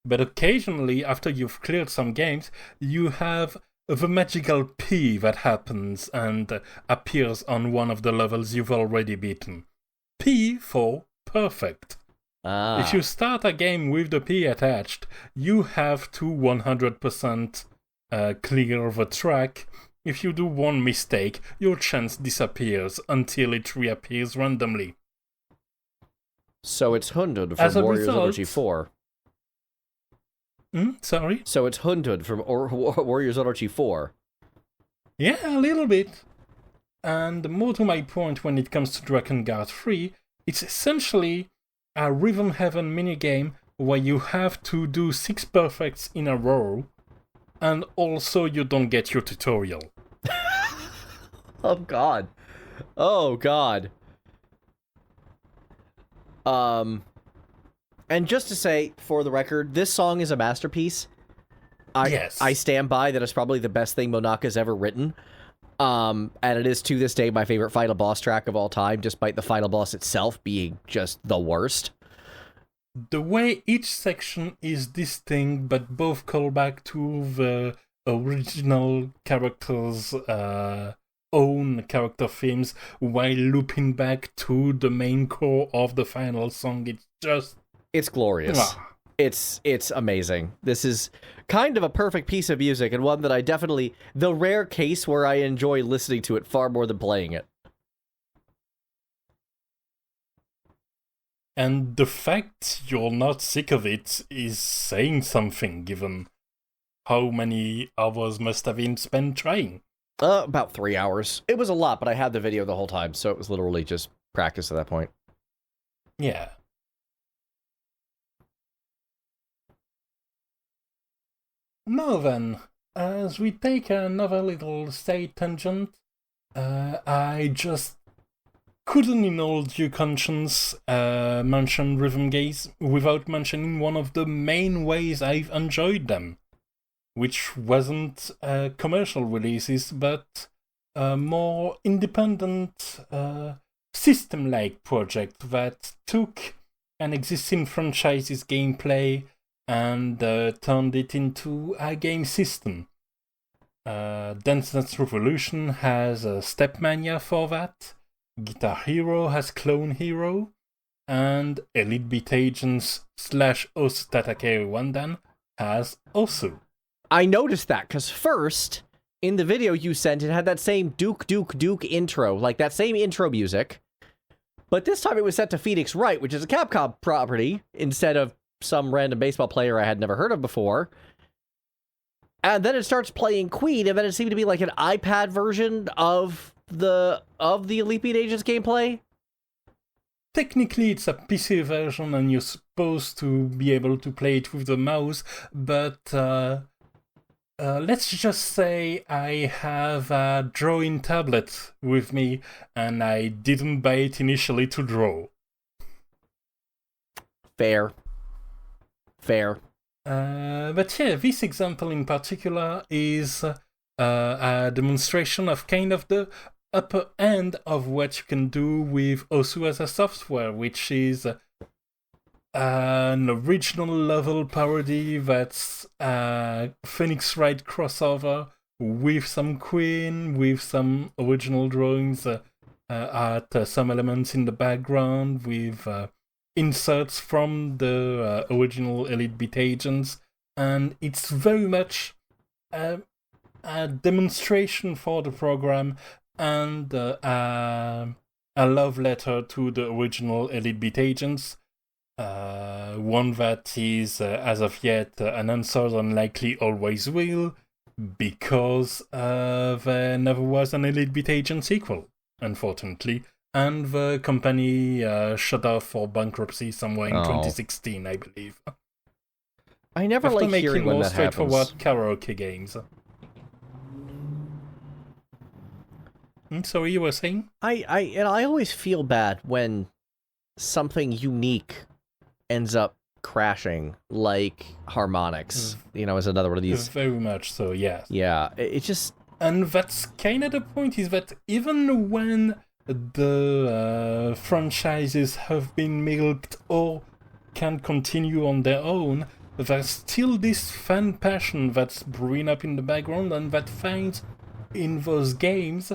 But occasionally, after you've cleared some games, you have the magical P that happens and appears on one of the levels you've already beaten. P for perfect. If you start a game with the P attached, you have to 100% clear the track. If you do one mistake, your chance disappears until it reappears randomly. So it's 100 from Warriors Energy 4. Sorry? So it's 100 from Warriors Energy 4. Yeah, a little bit. And more to my point when it comes to Drakengard 3, it's essentially a Rhythm Heaven minigame where you have to do 6 perfects in a row, and also you don't get your tutorial. Oh, God. Oh, God. And just to say, for the record, this song is a masterpiece. Yes. I stand by that it's probably the best thing Monaka's ever written. And it is, to this day, my favorite final boss track of all time, despite the final boss itself being just the worst. The way each section is distinct, but both call back to the original characters' own character themes while looping back to the main core of the final song. It's glorious. It's amazing. This is kind of a perfect piece of music, and one that I definitely, the rare case where I enjoy listening to it far more than playing it. And the fact you're not sick of it is saying something, given how many hours must have been spent trying. About 3 hours. It was a lot, but I had the video the whole time, so it was literally just practice at that point. Yeah. Now then, as we take another little side tangent, I just couldn't in all due conscience mention rhythm games without mentioning one of the main ways I've enjoyed them, which wasn't commercial releases, but more independent system-like project that took an existing franchise's gameplay and turned it into a game system. Dance Dance Revolution has Stepmania for that, Guitar Hero has Clone Hero, and Elite Beat Agents / Osu Tatake Wandan has Osu. I noticed that, because first, in the video you sent, it had that same Duke intro, like that same intro music, but this time it was set to Phoenix Wright, which is a Capcom property, instead of some random baseball player I had never heard of before. And then it starts playing Queen, and then it seemed to be like an iPad version of the Elite Beat Agents gameplay. Technically, it's a PC version, and you're supposed to be able to play it with the mouse, but let's just say I have a drawing tablet with me, and I didn't buy it initially to draw. Fair. But yeah, this example in particular is a demonstration of kind of the upper end of what you can do with Osu as a software, which is an original level parody that's a Phoenix Wright crossover with some Queen, with some original drawings at some elements in the background, with inserts from the original Elite Beat Agents, and it's very much a demonstration for the program and a love letter to the original Elite Beat Agents, one that is, as of yet, unanswered and likely always will, because there never was an Elite Beat Agent sequel, unfortunately. And the company shut off for bankruptcy somewhere in 2016, I believe. I never like hearing when that happens. After making more straightforward karaoke games. So you were saying? I always feel bad when something unique ends up crashing, like Harmonix. Is another one of these. Very much so, yes. Yeah, it just. And that's kind of the point, is that even when the franchises have been milked or can continue on their own, there's still this fan passion that's brewing up in the background, and that finds in those games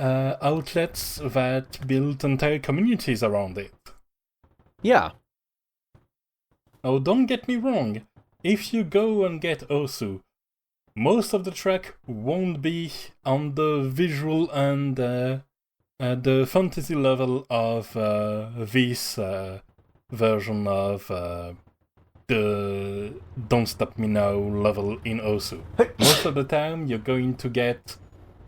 outlets that build entire communities around it. Yeah. Now, don't get me wrong, if you go and get Osu, most of the track won't be on the visual and the fantasy level of this version of the Don't Stop Me Now level in Osu. Most of the time, you're going to get,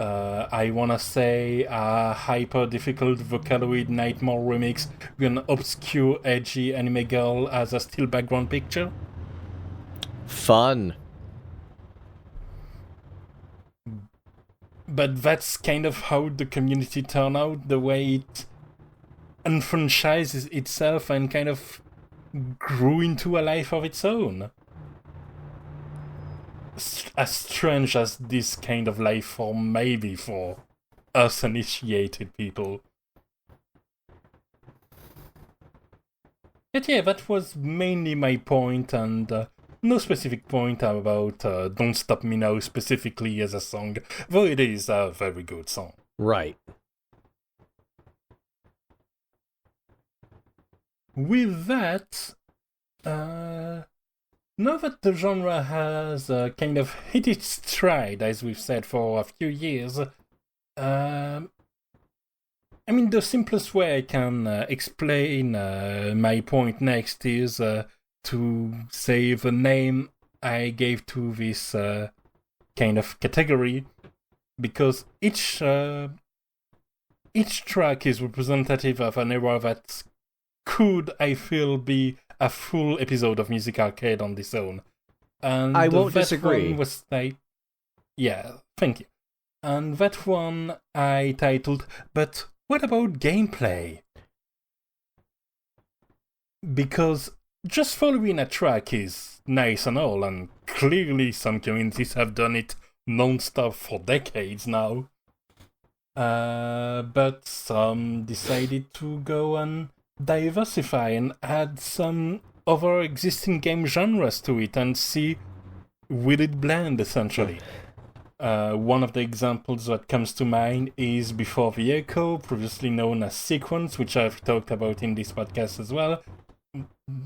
I wanna say, a hyper difficult Vocaloid Nightmare remix with an obscure, edgy anime girl as a still background picture. Fun. But that's kind of how the community turned out, the way it enfranchises itself and kind of grew into a life of its own. As strange as this kind of life form may be for us initiated people. But yeah, that was mainly my point, and no specific point about Don't Stop Me Now specifically as a song, though it is a very good song. Right. With that, now that the genre has kind of hit its stride, as we've said for a few years, I mean, the simplest way I can explain my point next is to say the name I gave to this kind of category, because each track is representative of an era that could, I feel, be a full episode of Music Arcade on its own. And I won't that disagree. One was yeah, thank you. And that one I titled, But What About Gameplay? Because just following a track is nice and all, and clearly some communities have done it non-stop for decades now. But some decided to go and diversify and add some other existing game genres to it and see will it blend, essentially. One of the examples that comes to mind is Before the Echo, previously known as Sequence, which I've talked about in this podcast as well,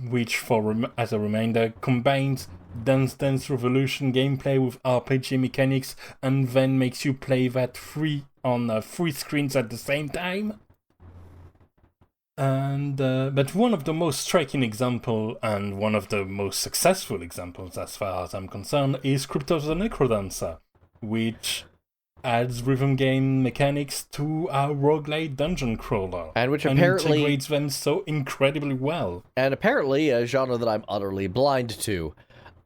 which, as a reminder, combines Dance Dance Revolution gameplay with RPG mechanics and then makes you play that on three screens at the same time. And but one of the most striking example and one of the most successful examples, as far as I'm concerned, is Crypto the Necrodancer, which adds rhythm game mechanics to a roguelite dungeon crawler, and which apparently integrates them so incredibly well. And apparently a genre that I'm utterly blind to.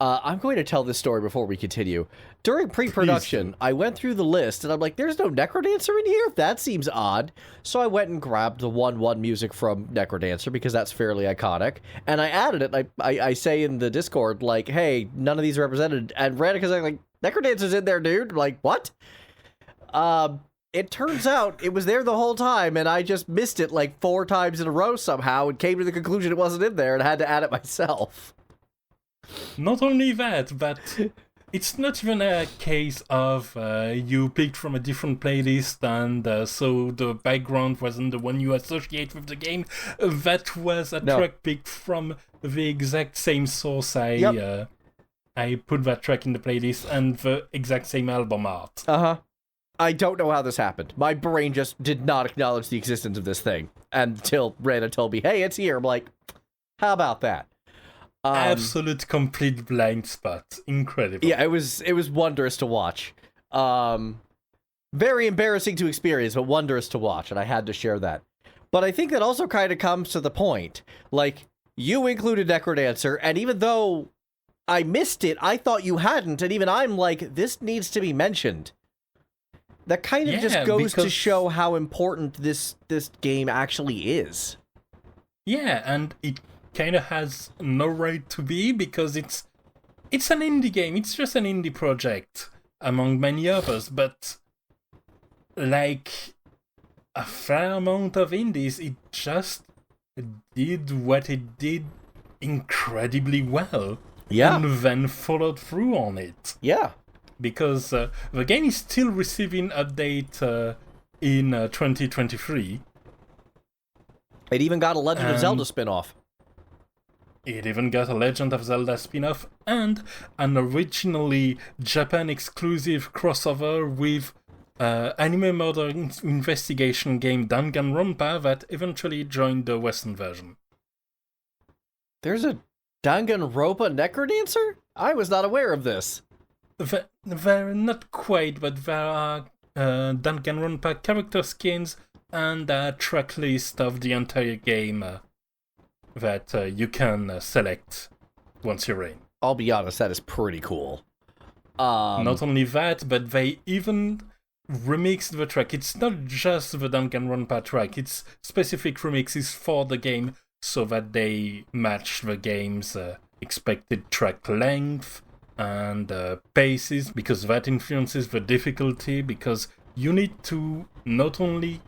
I'm going to tell this story before we continue. During pre-production, I went through the list, and I'm like, there's no Necrodancer in here? That seems odd. So I went and grabbed the 1-1 music from Necrodancer, because that's fairly iconic, and I added it. I say in the Discord, like, hey, none of these are represented, and Ranekil's like, Necrodancer's in there, dude. I'm like, what? It turns out it was there the whole time, and I just missed it like 4 times in a row somehow, and came to the conclusion it wasn't in there, and had to add it myself. Not only that, but it's not even a case of you picked from a different playlist and so the background wasn't the one you associate with the game. That was a track picked from the exact same source. I put that track in the playlist and the exact same album art. I don't know how this happened. My brain just did not acknowledge the existence of this thing until Rana told me, hey, it's here. I'm like, how about that? Absolute complete blind spot. Incredible. Yeah, it was wondrous to watch. Very embarrassing to experience, but wondrous to watch, and I had to share that. But I think that also kind of comes to the point. Like, you included Necrodancer, and even though I missed it, I thought you hadn't, and even I'm like, this needs to be mentioned. That kind of just goes to show how important this game actually is. Yeah, and it kind of has no right to be, because it's an indie game. It's just an indie project among many others, but like a fair amount of indies, it just did what it did incredibly well. Yeah. And then followed through on it. Yeah. Because the game is still receiving update in 2023. It even got a Legend of Zelda spin-off. It even got a Legend of Zelda spin-off and an originally Japan-exclusive crossover with anime murder investigation game Danganronpa that eventually joined the Western version. There's a Danganronpa Necrodancer? I was not aware of this. They're not quite, but there are Danganronpa character skins and a track list of the entire game that you can select once you're in. I'll be honest, that is pretty cool. Not only that, but they even remixed the track. It's not just the Danganronpa track, it's specific remixes for the game so that they match the game's expected track length and paces, because that influences the difficulty, because you need to not only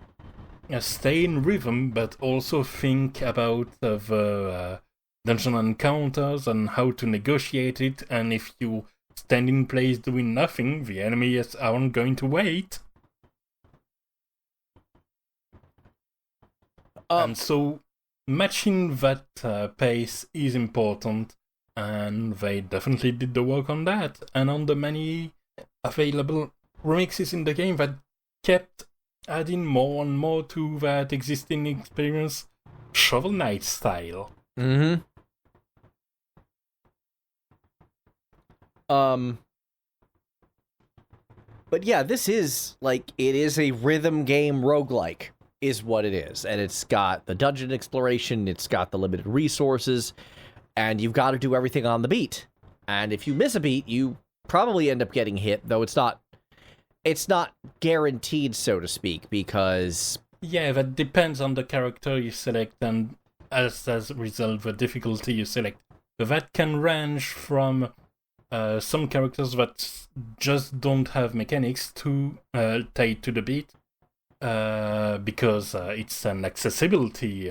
stay in rhythm, but also think about the dungeon encounters and how to negotiate it, and if you stand in place doing nothing, the enemies aren't going to wait. And so matching that pace is important, and they definitely did the work on that, and on the many available remixes in the game that kept adding more and more to that existing experience, Shovel Knight style. Mm-hmm. But yeah, this is, like, it is a rhythm game roguelike, is what it is. And it's got the dungeon exploration, it's got the limited resources, and you've got to do everything on the beat. And if you miss a beat, you probably end up getting hit, though it's not guaranteed, so to speak, because... Yeah, that depends on the character you select, and as a result, the difficulty you select. But that can range from some characters that just don't have mechanics to tied to the beat, because it's an accessibility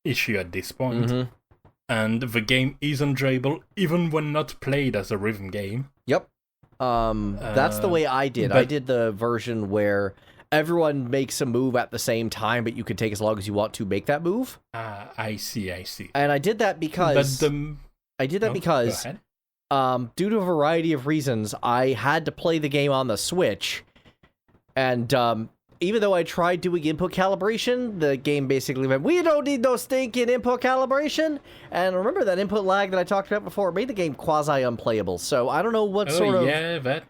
issue at this point. Mm-hmm. And the game is enjoyable even when not played as a rhythm game. Yep. That's the way I did. I did the version where everyone makes a move at the same time, but you can take as long as you want to make that move. I see. And I did that because... due to a variety of reasons, I had to play the game on the Switch. And even though I tried doing input calibration, the game basically went, we don't need no stinking input calibration. And remember that input lag that I talked about before? It made the game quasi-unplayable. So I don't know what sort of... yeah, that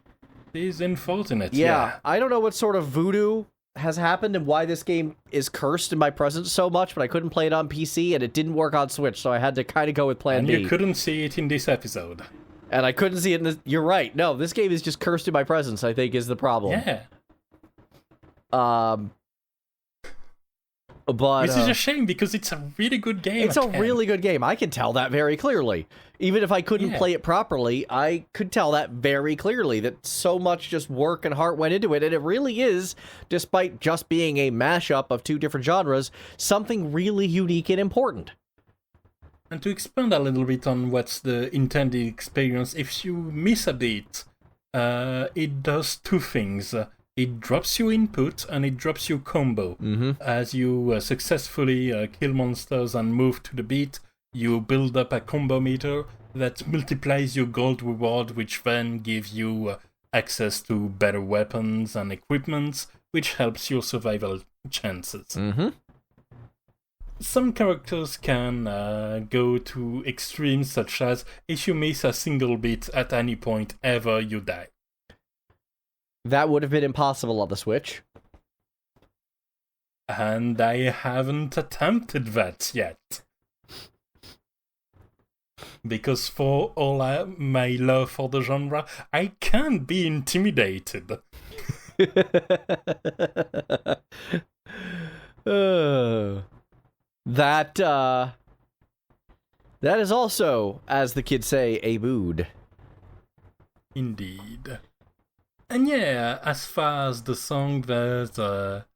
is unfortunate. Yeah, I don't know what sort of voodoo has happened and why this game is cursed in my presence so much, but I couldn't play it on PC and it didn't work on Switch, so I had to kind of go with Plan B. And you couldn't see it in this episode. And I couldn't see it in this... You're right. No, this game is just cursed in my presence, I think, is the problem. Yeah. But... Which is a shame, because it's a really good game. It's a really good game. I can tell that very clearly. Even if I couldn't play it properly, I could tell that very clearly, that so much just work and heart went into it, and it really is, despite just being a mashup of two different genres, something really unique and important. And to expand a little bit on what's the intended experience, if you miss a beat, it does two things. It drops you input and it drops you combo. Mm-hmm. As you successfully kill monsters and move to the beat, you build up a combo meter that multiplies your gold reward, which then gives you access to better weapons and equipment, which helps your survival chances. Mm-hmm. Some characters can go to extremes, such as if you miss a single beat at any point ever, you die. That would have been impossible on the Switch. And I haven't attempted that yet. Because for all my love for the genre, I can be intimidated. That is also, as the kids say, a mood. Indeed. And yeah, as far as the song, there's the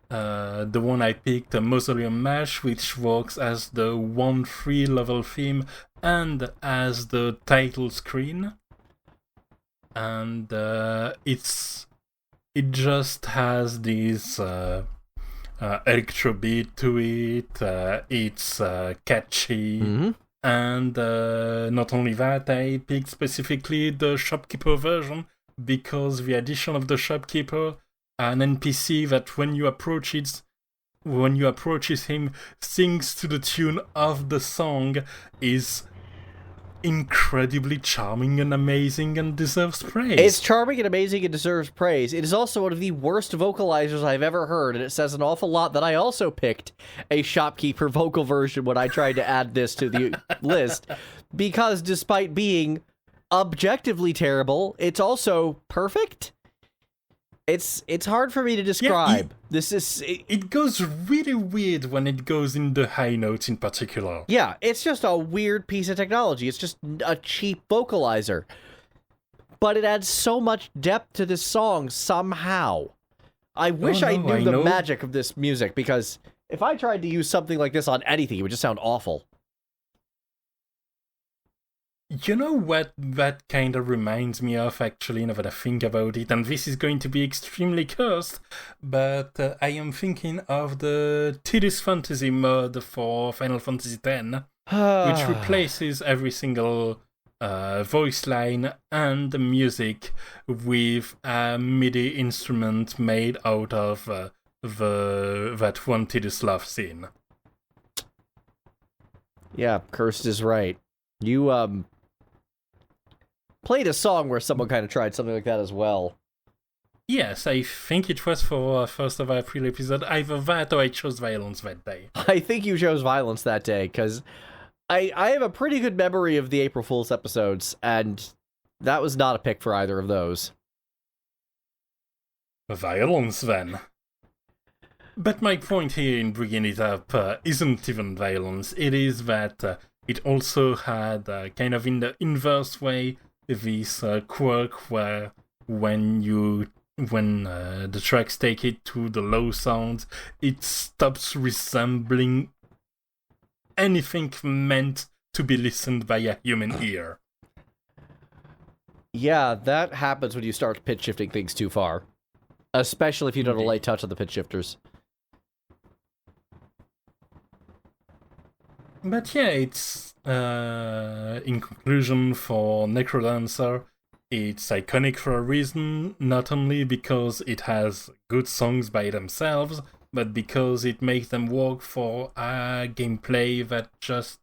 one I picked, Mausoleum Mash, which works as the 1-3 level theme and as the title screen. And it just has this electro beat to it. It's catchy. Mm-hmm. And not only that, I picked specifically the Shopkeeper version, because the addition of the Shopkeeper, an NPC that when you approach him, sings to the tune of the song, is incredibly charming and amazing and deserves praise. It's charming and amazing and deserves praise. It is also one of the worst vocalizers I've ever heard, and it says an awful lot that I also picked a Shopkeeper vocal version when I tried to add this to the list, because despite being objectively terrible, it's also perfect. It's hard for me to describe. It goes really weird when it goes in the high notes in particular. Yeah, it's just a weird piece of technology. It's just a cheap vocalizer. But it adds so much depth to this song somehow. I wish I knew the magic of this music, because if I tried to use something like this on anything, it would just sound awful. You know what that kind of reminds me of, actually, now that I think about it, and this is going to be extremely cursed, but I am thinking of the Tidus Fantasy mod for Final Fantasy X, which replaces every single voice line and the music with a MIDI instrument made out of that one Tidus love scene. Yeah, Cursed is right. You played a song where someone kind of tried something like that as well. Yes, I think it was for 1st of April episode. Either that or I chose violence that day. I think you chose violence that day, because I have a pretty good memory of the April Fool's episodes, and that was not a pick for either of those. Violence, then. But my point here in bringing it up isn't even violence. It is that it also had, kind of in the inverse way, this quirk where when the tracks take it to the low sounds, it stops resembling anything meant to be listened by a human ear. Yeah, that happens when you start pitch shifting things too far. Especially if you don't have a light touch on the pitch shifters. But yeah, it's, in conclusion, for Necrodancer, it's iconic for a reason, not only because it has good songs by themselves, but because it makes them work for a gameplay that just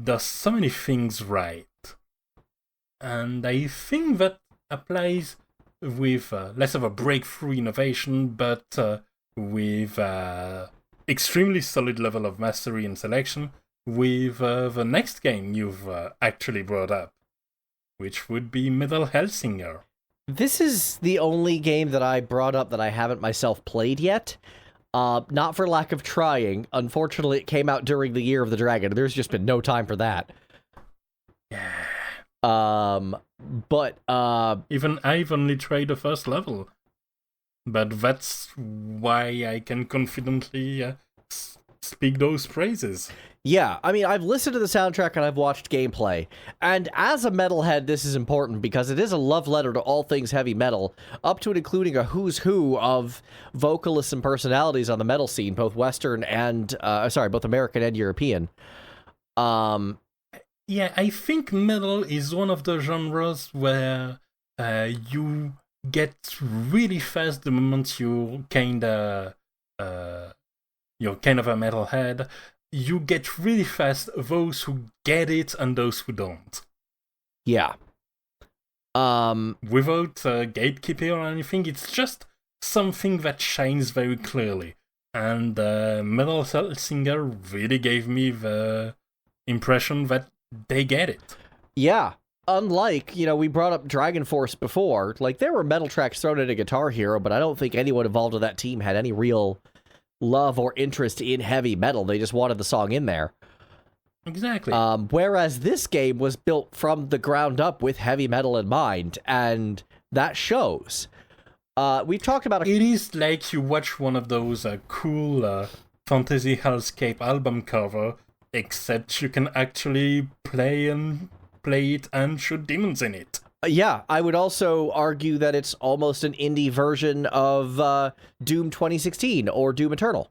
does so many things right. And I think that applies with less of a breakthrough innovation, but with extremely solid level of mastery and selection with the next game you've actually brought up, which would be Metal Hellsinger. This is the only game that I brought up that I haven't myself played yet. Not for lack of trying. Unfortunately, it came out during the Year of the Dragon, and there's just been no time for that. Yeah. But even I've only tried the first level. But that's why I can confidently speak those praises. Yeah, I mean, I've listened to the soundtrack and I've watched gameplay. And as a metalhead, this is important because it is a love letter to all things heavy metal, up to and including a who's who of vocalists and personalities on the metal scene, both Western and, both American and European. Yeah, I think metal is one of the genres where you get really fast the moment you're kind of a metalhead. You get really fast those who get it and those who don't. Yeah. Without gatekeeping or anything, it's just something that shines very clearly. And Metal Hellsinger really gave me the impression that they get it. Yeah. Unlike, we brought up DragonForce before, like, there were metal tracks thrown at a Guitar Hero, but I don't think anyone involved in that team had any real love or interest in heavy metal. They just wanted the song in there. Exactly. Whereas this game was built from the ground up with heavy metal in mind, and that shows. We've talked about... It is like you watch one of those cool fantasy hellscape album cover, except you can actually play it and shoot demons in it. Yeah, I would also argue that it's almost an indie version of Doom 2016 or Doom Eternal.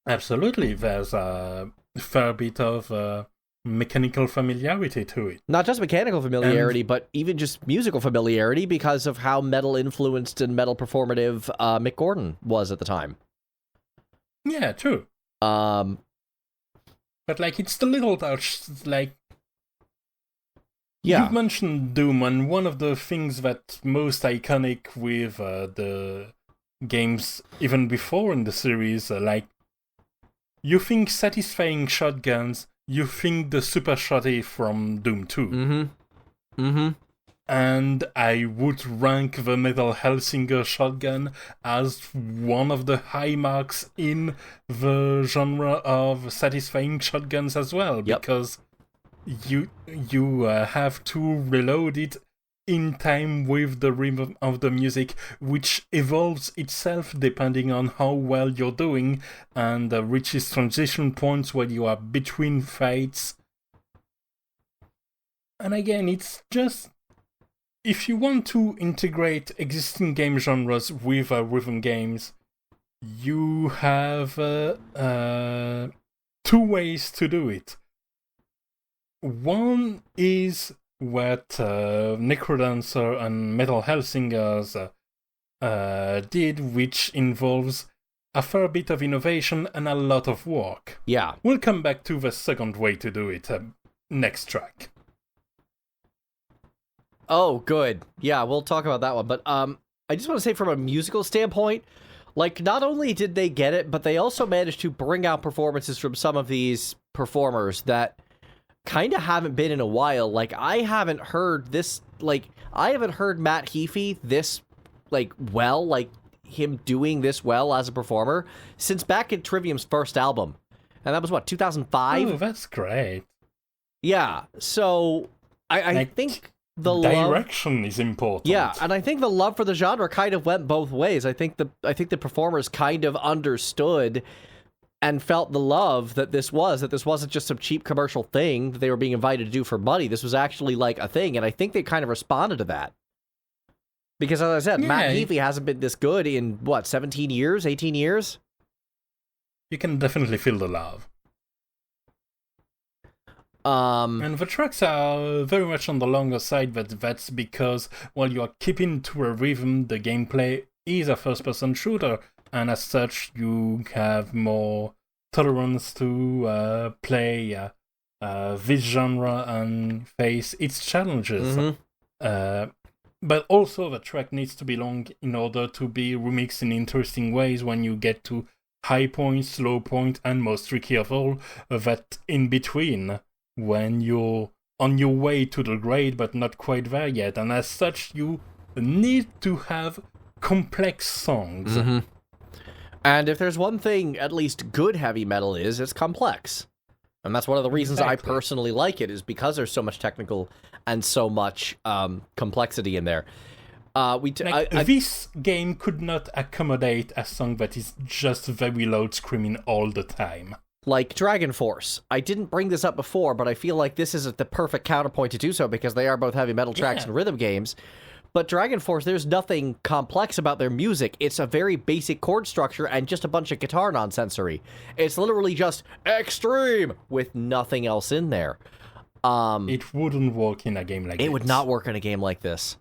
Absolutely, there's a fair bit of mechanical familiarity to it. Not just mechanical familiarity, but even just musical familiarity because of how metal-influenced and metal-performative Mick Gordon was at the time. Yeah, true. But, it's the little touch, Yeah. You mentioned Doom, and one of the things that's most iconic with the games, even before in the series, you think satisfying shotguns, you think the Super Shotty from Doom 2. Mm-hmm. Mm-hmm. And I would rank the Metal Hellsinger shotgun as one of the high marks in the genre of satisfying shotguns as well, because you have to reload it in time with the rhythm of the music, which evolves itself depending on how well you're doing, and reaches transition points where you are between fights And again, it's just, if you want to integrate existing game genres with rhythm games, you have 2 ways to do it. One is what Necrodancer and Metal Hellsingers did, which involves a fair bit of innovation and a lot of work. Yeah. We'll come back to the second way to do it next track. Oh, good. Yeah, we'll talk about that one. But I just want to say, from a musical standpoint, like, not only did they get it, but they also managed to bring out performances from some of these performers that kind of haven't been in a while. Like, I haven't heard Matt Heafy this, well, him doing this well as a performer since back in Trivium's first album. And that was, 2005? Oh, that's great. Yeah, so I think the direction is important. Yeah, and I think the love for the genre kind of went both ways. I think the performers kind of understood and felt the love that this wasn't just some cheap commercial thing that they were being invited to do for money. This was actually a thing, and I think they kind of responded to that. Because as I said, Matt Heafy hasn't been this good in 17 years, 18 years? You can definitely feel the love. And the tracks are very much on the longer side, but that's because while you are keeping to a rhythm, the gameplay is a first-person shooter, and as such, you have more tolerance to play this genre and face its challenges. Mm-hmm. But also, the track needs to be long in order to be remixed in interesting ways when you get to high point, low point, and most tricky of all, that in between, when you're on your way to the grade but not quite there yet. And as such, you need to have complex songs. Mm-hmm. And if there's one thing at least good heavy metal is, it's complex. And that's one of the reasons I personally like it, is because there's so much technical and so much complexity in there. This game could not accommodate a song that is just very loud screaming all the time. Like DragonForce. I didn't bring this up before, but I feel like this is the perfect counterpoint to do so, because they are both heavy metal tracks and rhythm games. But DragonForce, there's nothing complex about their music. It's a very basic chord structure and just a bunch of guitar nonsensory. It's literally just extreme with nothing else in there. It wouldn't work in a game like this. It would not work in a game like this.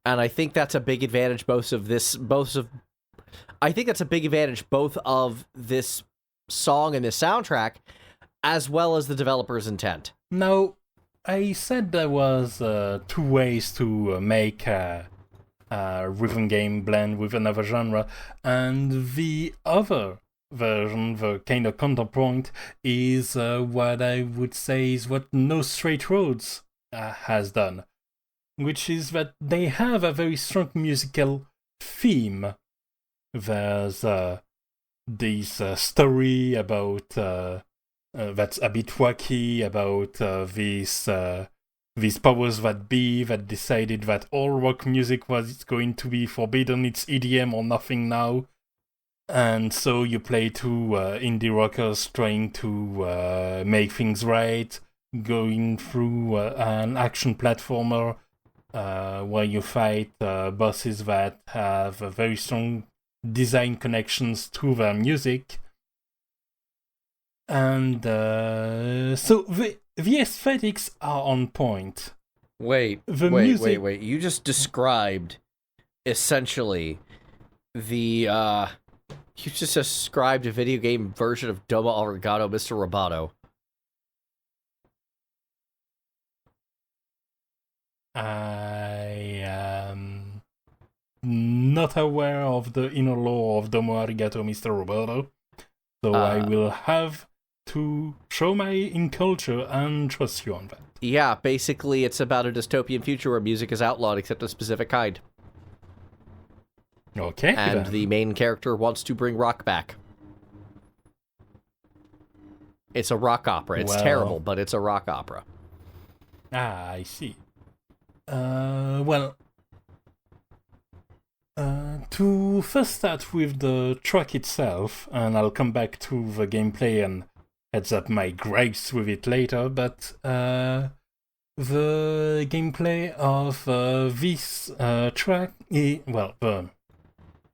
And I think that's a big advantage both of this song and this soundtrack, as well as the developer's intent. Now, I said there was 2 ways to make a rhythm game blend with another genre, and the other version, the kind of counterpoint, is what I would say is what No Straight Roads has done, which is that they have a very strong musical theme. There's this story about that's a bit wacky, about these powers that be that decided that all rock music was going to be forbidden. It's EDM or nothing now. And so you play 2 indie rockers trying to make things right, going through an action platformer where you fight bosses that have very strong design connections to their music. And so the aesthetics are on point. Wait. You just described essentially you just described a video game version of Domo Arigato, Mr. Roboto. I am not aware of the inner lore of Domo Arigato, Mr. Roboto, so I will have to show my inculture and trust you on that. Yeah, basically it's about a dystopian future where music is outlawed except a specific kind. Okay. And the main character wants to bring rock back. It's a rock opera. It's terrible, but it's a rock opera. I see. To first start with the track itself, and I'll come back to the gameplay and heads up my gripes with it later, but the gameplay of this track, the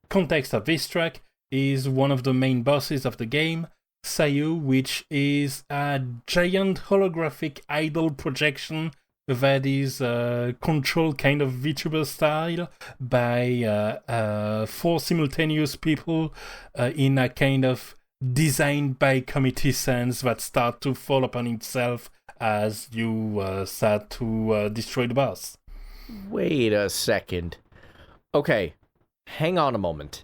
context of this track is one of the main bosses of the game, SAYU, which is a giant holographic idol projection that is controlled kind of VTuber style by 4 simultaneous people in a kind of designed by committee sense that start to fall upon itself as you start to destroy the boss. Wait a second. Okay, hang on a moment.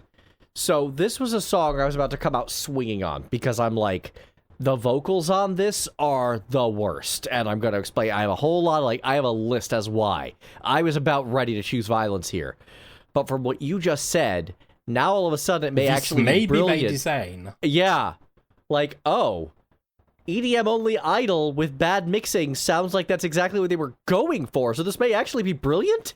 So this was a song I was about to come out swinging on because I'm like, the vocals on this are the worst. And I'm going to explain. I have a whole lot of, I have a list as why. I was about ready to choose violence here. But from what you just said, now all of a sudden it may actually be brilliant. By design. Yeah. EDM only idol with bad mixing sounds like that's exactly what they were going for. So this may actually be brilliant?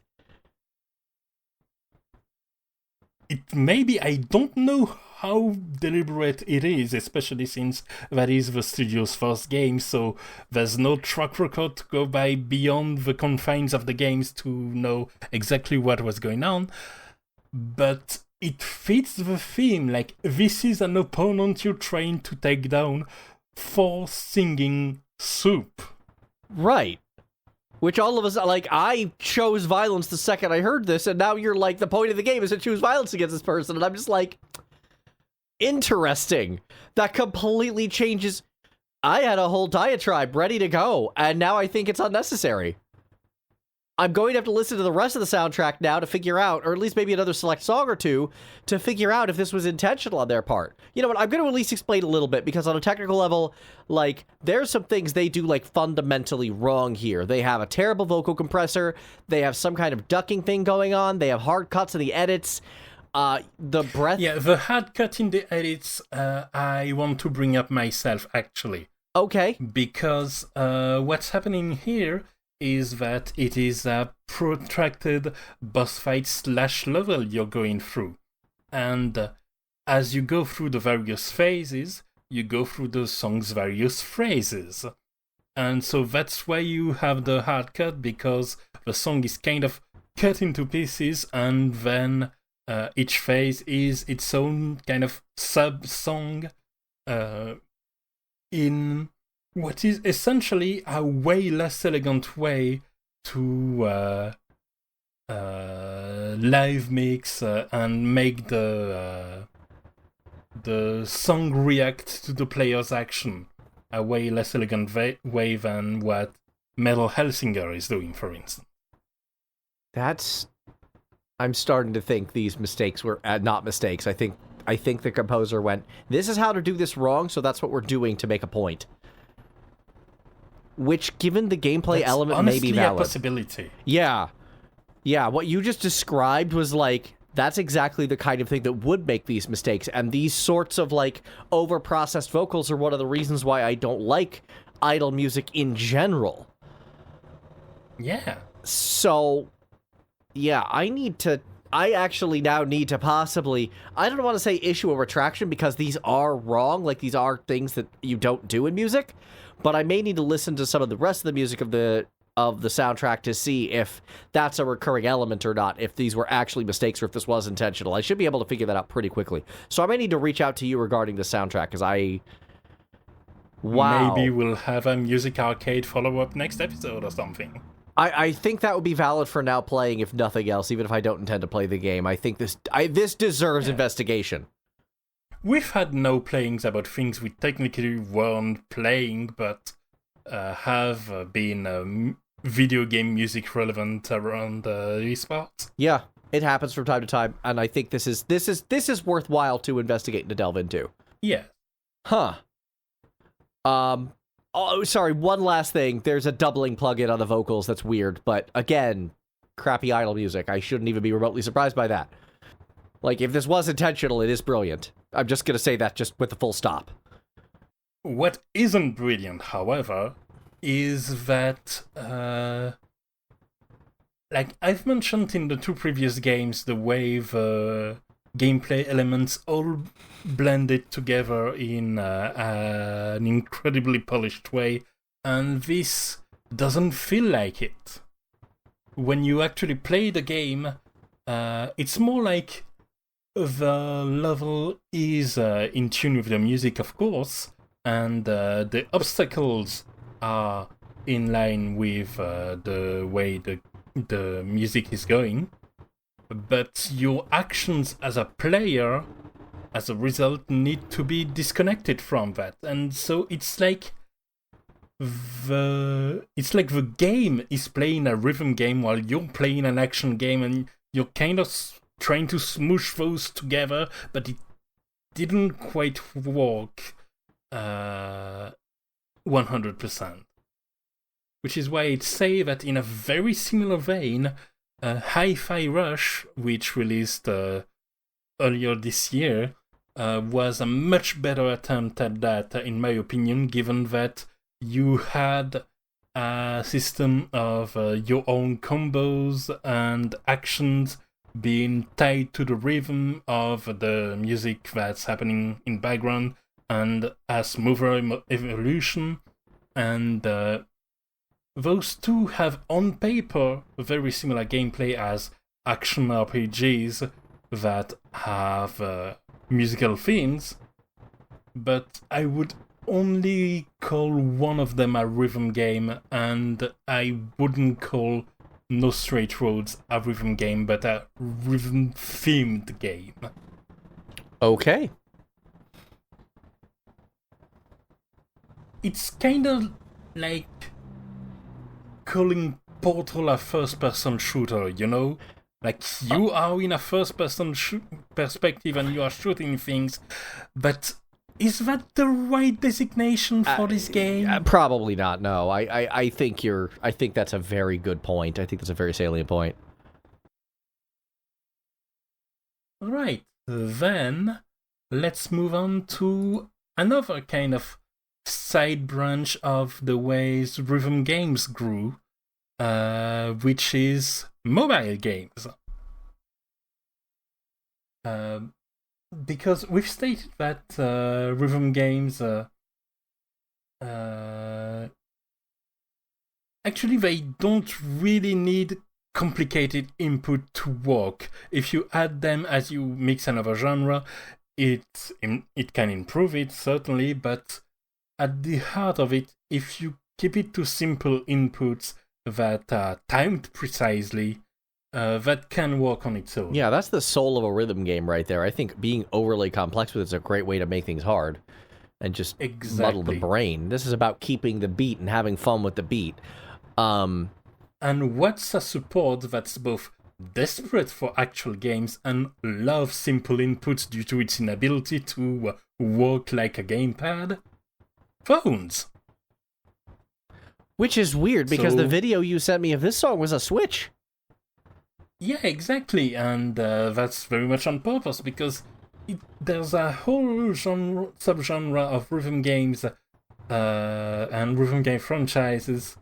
It may be. I don't know how deliberate it is, especially since that is the studio's first game, so there's no track record to go by beyond the confines of the games to know exactly what was going on. But it fits the theme. This is an opponent you're trying to take down for singing soup. Right. Which all of us, I chose violence the second I heard this, and now you're the point of the game is to choose violence against this person, and I'm just interesting. That completely changes. I had a whole diatribe ready to go, and now I think it's unnecessary. I'm going to have to listen to the rest of the soundtrack now to figure out, or at least maybe another select song or two, to figure out if this was intentional on their part. You know what, I'm going to at least explain a little bit, because on a technical level, there's some things they do, fundamentally wrong here. They have a terrible vocal compressor, they have some kind of ducking thing going on, they have hard cuts in the edits, the breath... Yeah, the hard cut in the edits, I want to bring up myself, actually. Okay. Because what's happening here is that it is a protracted boss fight / level you're going through. And as you go through the various phases, you go through the song's various phrases. And so that's why you have the hard cut, because the song is kind of cut into pieces, and then each phase is its own kind of sub-song in what is essentially a way less elegant way to live mix and make the song react to the player's action. A way less elegant way than what Metal Hellsinger is doing, for instance. I'm starting to think these mistakes were not mistakes. I think the composer went, this is how to do this wrong, so that's what we're doing to make a point. Which, given the gameplay element, may be valid. A possibility. Yeah. What you just described was that's exactly the kind of thing that would make these mistakes, and these sorts of over-processed vocals are one of the reasons why I don't like idol music in general. Yeah. So, yeah, I actually now need to possibly, I don't want to say issue a retraction, because these are wrong, these are things that you don't do in music, but I may need to listen to some of the rest of the music of the soundtrack to see if that's a recurring element or not, if these were actually mistakes or if this was intentional. I should be able to figure that out pretty quickly. So I may need to reach out to you regarding the soundtrack, because wow. Maybe we'll have a Music Arcade follow-up next episode or something. I think that would be valid for now playing, if nothing else, even if I don't intend to play the game. I think this deserves investigation. We've had no playings about things we technically weren't playing, but have been video game music relevant around esports. Yeah, it happens from time to time, and I think this is worthwhile to investigate and to delve into. Yeah. Huh. Oh, sorry, one last thing. There's a doubling plugin on the vocals that's weird, but again, crappy idol music. I shouldn't even be remotely surprised by that. If this was intentional, it is brilliant. I'm just going to say that just with the full stop. What isn't brilliant, however, is that, I've mentioned in the 2 previous games, the way the gameplay elements all blended together in an incredibly polished way, and this doesn't feel like it. When you actually play the game, it's more like the level is in tune with the music, of course, and the obstacles are in line with the way the music is going. But your actions as a player, as a result, need to be disconnected from that. And so it's like the game is playing a rhythm game while you're playing an action game, and you're kind of trying to smoosh those together, but it didn't quite work 100%. Which is why I'd say that in a very similar vein, Hi-Fi Rush, which released earlier this year, was a much better attempt at that, in my opinion, given that you had a system of your own combos and actions being tied to the rhythm of the music that's happening in background and a smoother evolution. And those two have on paper very similar gameplay as action RPGs that have musical themes, but I would only call one of them a rhythm game, and I wouldn't call No Straight Roads a rhythm game, but a rhythm-themed game. Okay. It's kind of like calling Portal a first-person shooter, you know? Like, you are in a first-person perspective and you are shooting things, but is that the right designation for this game? Probably not, no. I think that's a very good point. I think that's a very salient point. Right, then let's move on to another kind of side branch of the ways rhythm games grew, which is mobile games. Because we've stated that rhythm games actually they don't really need complicated input to work. If you add them as you mix another genre, it can improve it, certainly, but at the heart of it, if you keep it to simple inputs that are timed precisely, that can work on its own. Yeah, that's the soul of a rhythm game right there. I think being overly complex with it is a great way to make things hard and just muddle the brain. This is about keeping the beat and having fun with the beat. And what's a support that's both desperate for actual games and loves simple inputs due to its inability to work like a gamepad? Phones. Which is weird, because the video you sent me of this song was a Switch. Yeah, exactly, and that's very much on purpose, because there's a whole subgenre of rhythm games and rhythm game franchises,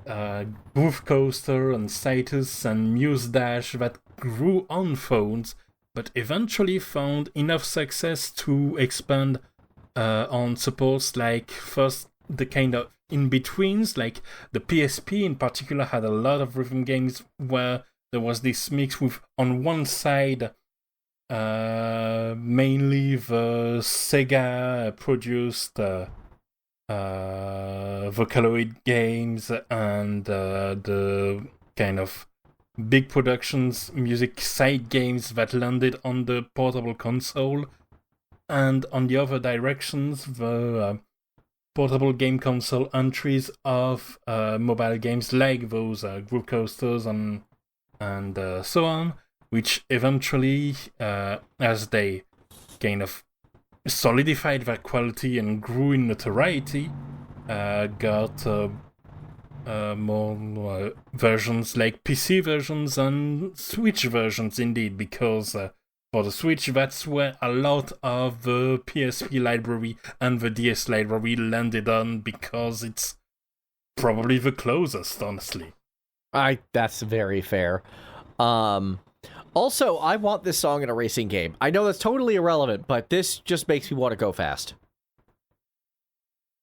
Groove Coaster and Citus and Muse Dash, that grew on phones, but eventually found enough success to expand on supports like first the kind of in-betweens, like the PSP in particular had a lot of rhythm games where there was this mix with, on one side, mainly the Sega-produced Vocaloid games and the kind of big productions music side games that landed on the portable console, and on the other directions, the portable game console entries of mobile games like those Groove Coasters and so on, which eventually, as they kind of solidified their quality and grew in notoriety, got more versions like PC versions and Switch versions, indeed, because for the Switch, that's where a lot of the PSP library and the DS library landed on, because it's probably the closest, honestly. That's very fair. Also, I want this song in a racing game. I know that's totally irrelevant, but this just makes me want to go fast.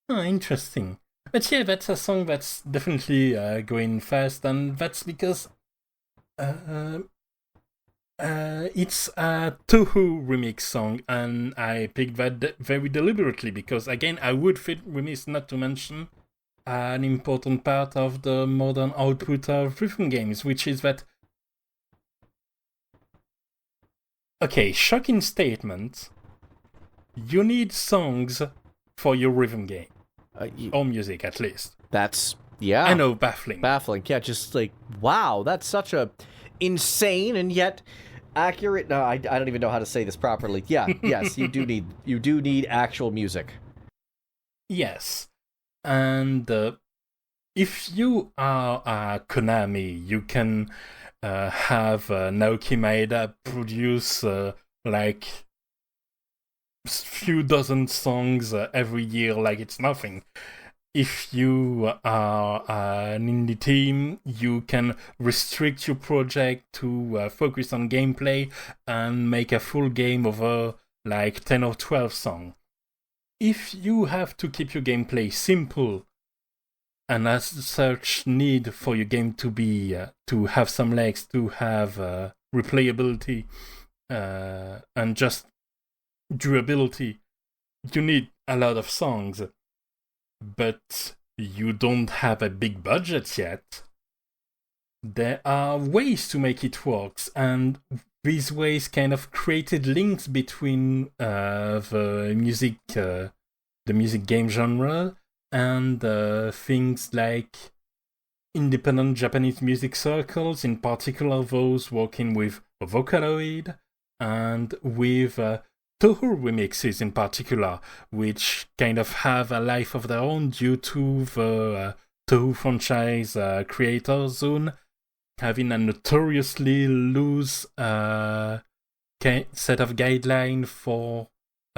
Oh, interesting. But yeah, that's a song that's definitely going fast, and that's because it's a Toho remix song, and I picked that very deliberately because, again, I would fit remix not to mention an important part of the modern output of rhythm games, which is that. Okay, shocking statement. You need songs for your rhythm game. Or music, at least. That's, yeah. I know, baffling. Baffling, yeah, just like, wow, that's such a insane and yet accurate. No, I don't even know how to say this properly. Yeah, yes, you do need actual music. Yes. And if you are Konami, you can have Naoki Maeda produce like few dozen songs every year like it's nothing. If you are an indie team, you can restrict your project to focus on gameplay and make a full game over like 10 or 12 songs. If you have to keep your gameplay simple and as such need for your game to be to have some legs, to have replayability and just durability, you need a lot of songs. But you don't have a big budget yet, there are ways to make it work, and these ways kind of created links between the music game genre and things like independent Japanese music circles, in particular those working with Vocaloid and with Toho remixes in particular, which kind of have a life of their own due to the Toho franchise creator zone having a notoriously loose set of guidelines for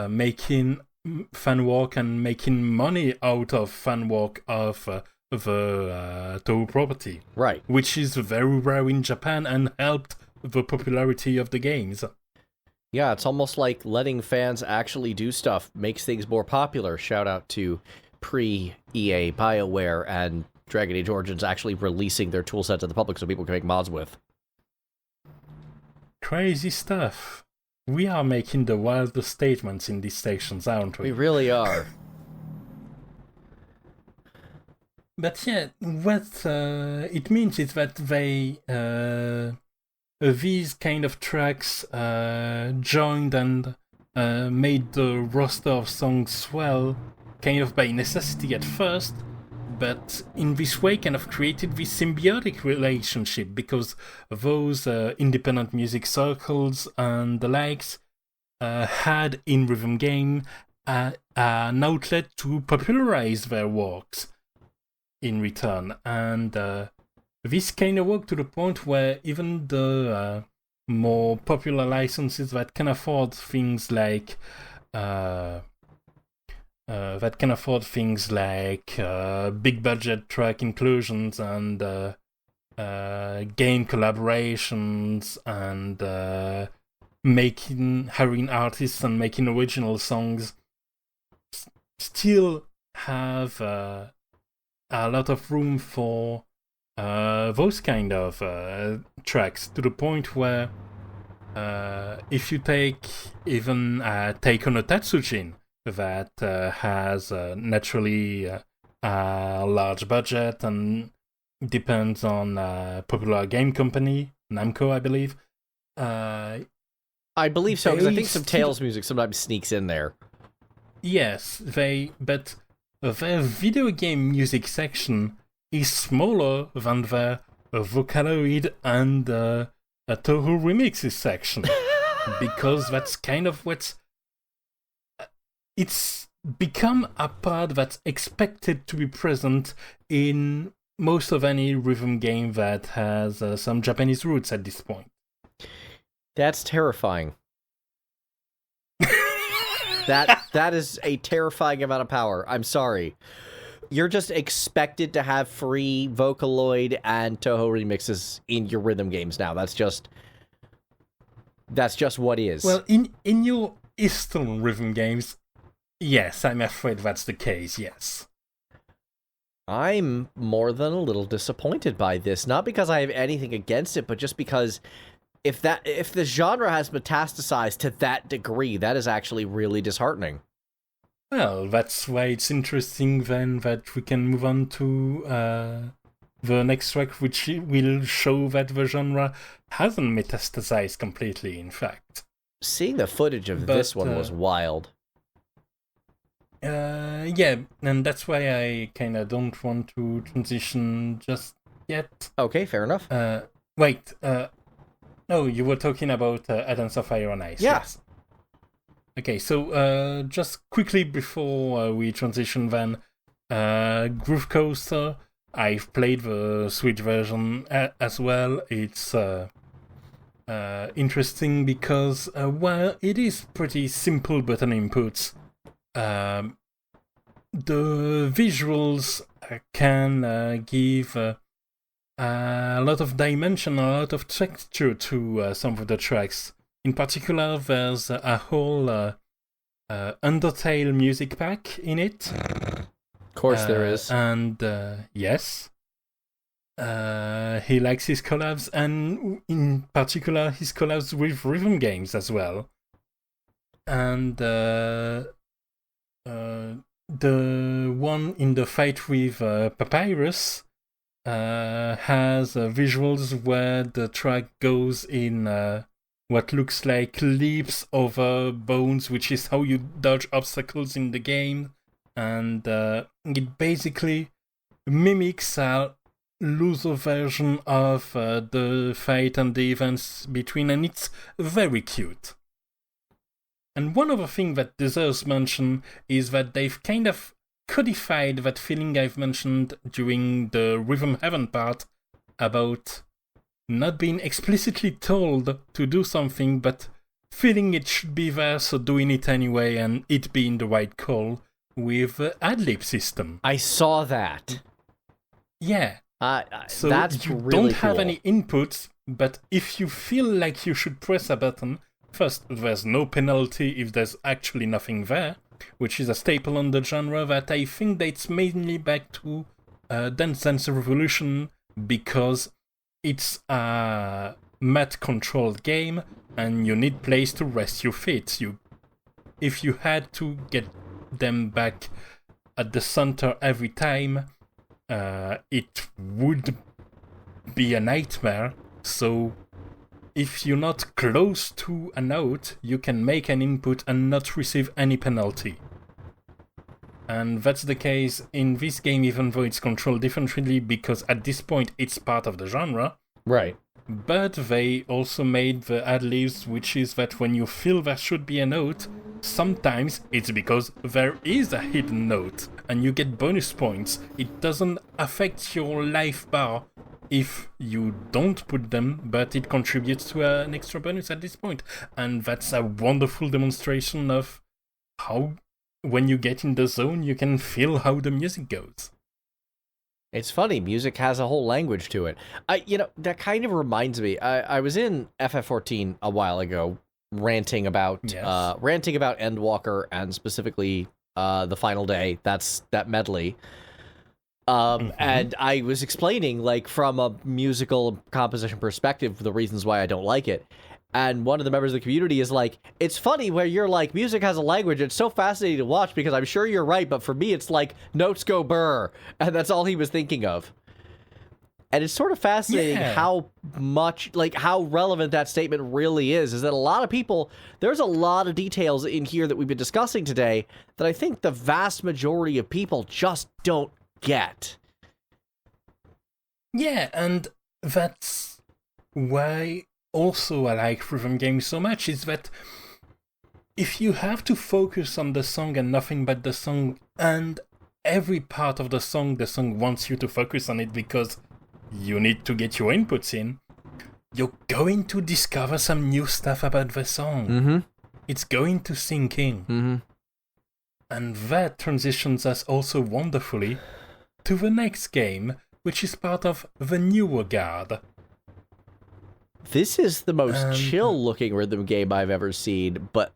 making fan work and making money out of fan work of the Toho property. Right. Which is very rare in Japan and helped the popularity of the games. Yeah, it's almost like letting fans actually do stuff makes things more popular. Shout out to pre-EA, BioWare, and Dragon Age Origins actually releasing their toolset to the public so people can make mods with. Crazy stuff. We are making the wildest statements in these stations, aren't we? We really are. But yeah, what it means is that they... these kind of tracks joined and made the roster of songs swell, kind of by necessity at first, but in this way kind of created this symbiotic relationship, because those independent music circles and the likes had in rhythm game an outlet to popularize their works in return, and this kind of worked to the point where even the more popular licenses that can afford things like big budget track inclusions and game collaborations and hiring artists and making original songs, still have a lot of room for those kind of tracks, to the point where if you take even Take on a Tatsujin, that has naturally a large budget and depends on a popular game company, Namco, I believe. I believe so, because I think some Tales music sometimes sneaks in there. Yes, but their video game music section is smaller than their Vocaloid and a Toho remixes section, because that's kind of what's... It's become a part that's expected to be present in most of any rhythm game that has some Japanese roots at this point. That's terrifying. That is a terrifying amount of power. I'm sorry. You're just expected to have free Vocaloid and Toho remixes in your rhythm games now. That's just what is. Well, in your Eastern rhythm games, yes, I'm afraid that's the case, yes. I'm more than a little disappointed by this. Not because I have anything against it, but just because if the genre has metastasized to that degree, that is actually really disheartening. Well, that's why it's interesting then that we can move on to the next track, which will show that the genre hasn't metastasized completely, in fact. Seeing the footage of this one was wild. Yeah, and that's why I kind of don't want to transition just yet. Okay, fair enough. Wait, no, you were talking about Addons of Fire and Ice. Yeah. Yes. Okay, so just quickly before we transition then, Groove Coaster, I've played the Switch version as well. It's interesting because while it is pretty simple button inputs, the visuals can give a lot of dimension, a lot of texture to some of the tracks. In particular, there's a whole Undertale music pack in it. Of course there is. And yes, he likes his collabs, and in particular his collabs with rhythm games as well. And the one in the fight with Papyrus has visuals where the track goes in what looks like leaps over bones, which is how you dodge obstacles in the game. And it basically mimics a looser version of the fight and the events between, and it's very cute. And one other thing that deserves mention is that they've kind of codified that feeling I've mentioned during the Rhythm Heaven part about not being explicitly told to do something, but feeling it should be there, so doing it anyway, and it being the right call with the ad-lib system. I saw that. Yeah. So that's you really don't cool. have any inputs, but if you feel like you should press a button, first, there's no penalty if there's actually nothing there, which is a staple on the genre that I think dates mainly back to Dance Dance Revolution, because it's a mat-controlled game, and you need place to rest your feet. If you had to get them back at the center every time, it would be a nightmare. So if you're not close to a note, you can make an input and not receive any penalty. And that's the case in this game, even though it's controlled differently, because at this point it's part of the genre. Right. But they also made the ad-libs, which is that when you feel there should be a note, sometimes it's because there is a hidden note, and you get bonus points. It doesn't affect your life bar if you don't put them, but it contributes to an extra bonus at this point. And that's a wonderful demonstration of how, when you get in the zone, you can feel how the music goes. It's funny, music has a whole language to it. That kind of reminds me, I was in FF14 a while ago, ranting about Endwalker, and specifically the final day, that medley. And I was explaining, like, from a musical composition perspective, the reasons why I don't like it. And one of the members of the community is like, it's funny where you're like, music has a language. It's so fascinating to watch because I'm sure you're right. But for me, it's like notes go burr. And that's all he was thinking of. And it's sort of fascinating how much, like, how relevant that statement really is that a lot of people, there's a lot of details in here that we've been discussing today that I think the vast majority of people just don't get. Yeah, and that's why also I like rhythm games so much, is that if you have to focus on the song and nothing but the song, and every part of the song wants you to focus on it because you need to get your inputs in, you're going to discover some new stuff about the song. Mm-hmm. It's going to sink in. Mm-hmm. And that transitions us also wonderfully to the next game, which is part of the newer guard. This is the most chill-looking rhythm game I've ever seen, but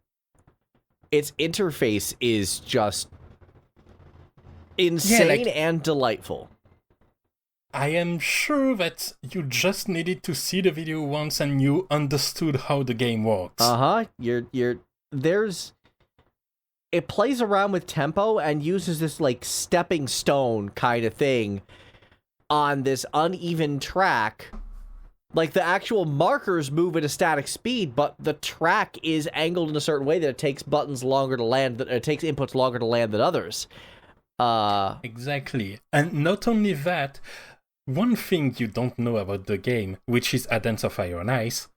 its interface is just... insane and delightful. I am sure that you just needed to see the video once and you understood how the game works. It plays around with tempo and uses this like stepping stone kind of thing on this uneven track. Like the actual markers move at a static speed, but the track is angled in a certain way that it takes buttons longer to land, it takes inputs longer to land than others. Exactly. And not only that, one thing you don't know about the game, which is A Dance of Fire and Ice,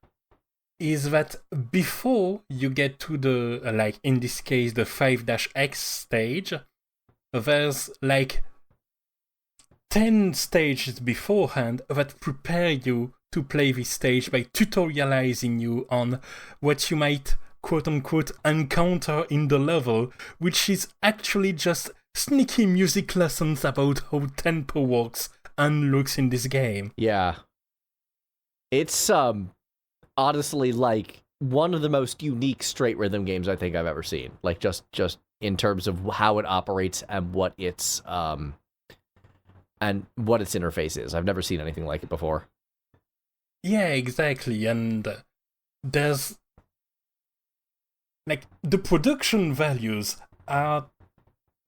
is that before you get to the, like in this case, the 5-X stage, there's like 10 stages beforehand that prepare you to play this stage by tutorializing you on what you might quote-unquote encounter in the level, which is actually just sneaky music lessons about how tempo works and looks in this game. Yeah. It's honestly like one of the most unique straight rhythm games I think I've ever seen. Like just in terms of how it operates and what its interface is. I've never seen anything like it before. Yeah, exactly. And there's like the production values are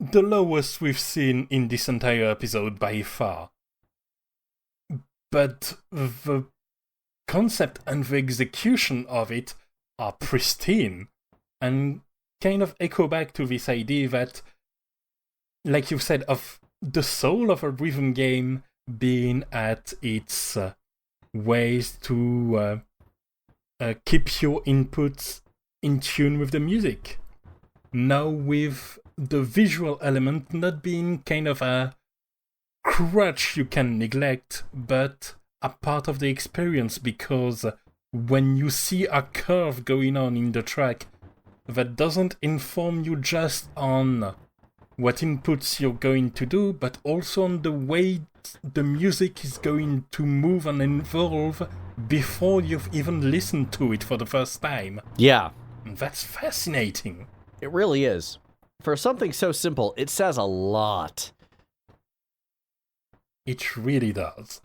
the lowest we've seen in this entire episode by far. But the concept and the execution of it are pristine and kind of echo back to this idea that, like you said, of the soul of a rhythm game being at its ways to keep your inputs in tune with the music. Now with the visual element not being kind of a crutch you can neglect, but a part of the experience, because when you see a curve going on in the track, that doesn't inform you just on what inputs you're going to do, but also on the way the music is going to move and evolve before you've even listened to it for the first time. Yeah. And that's fascinating. It really is. For something so simple, it says a lot. It really does.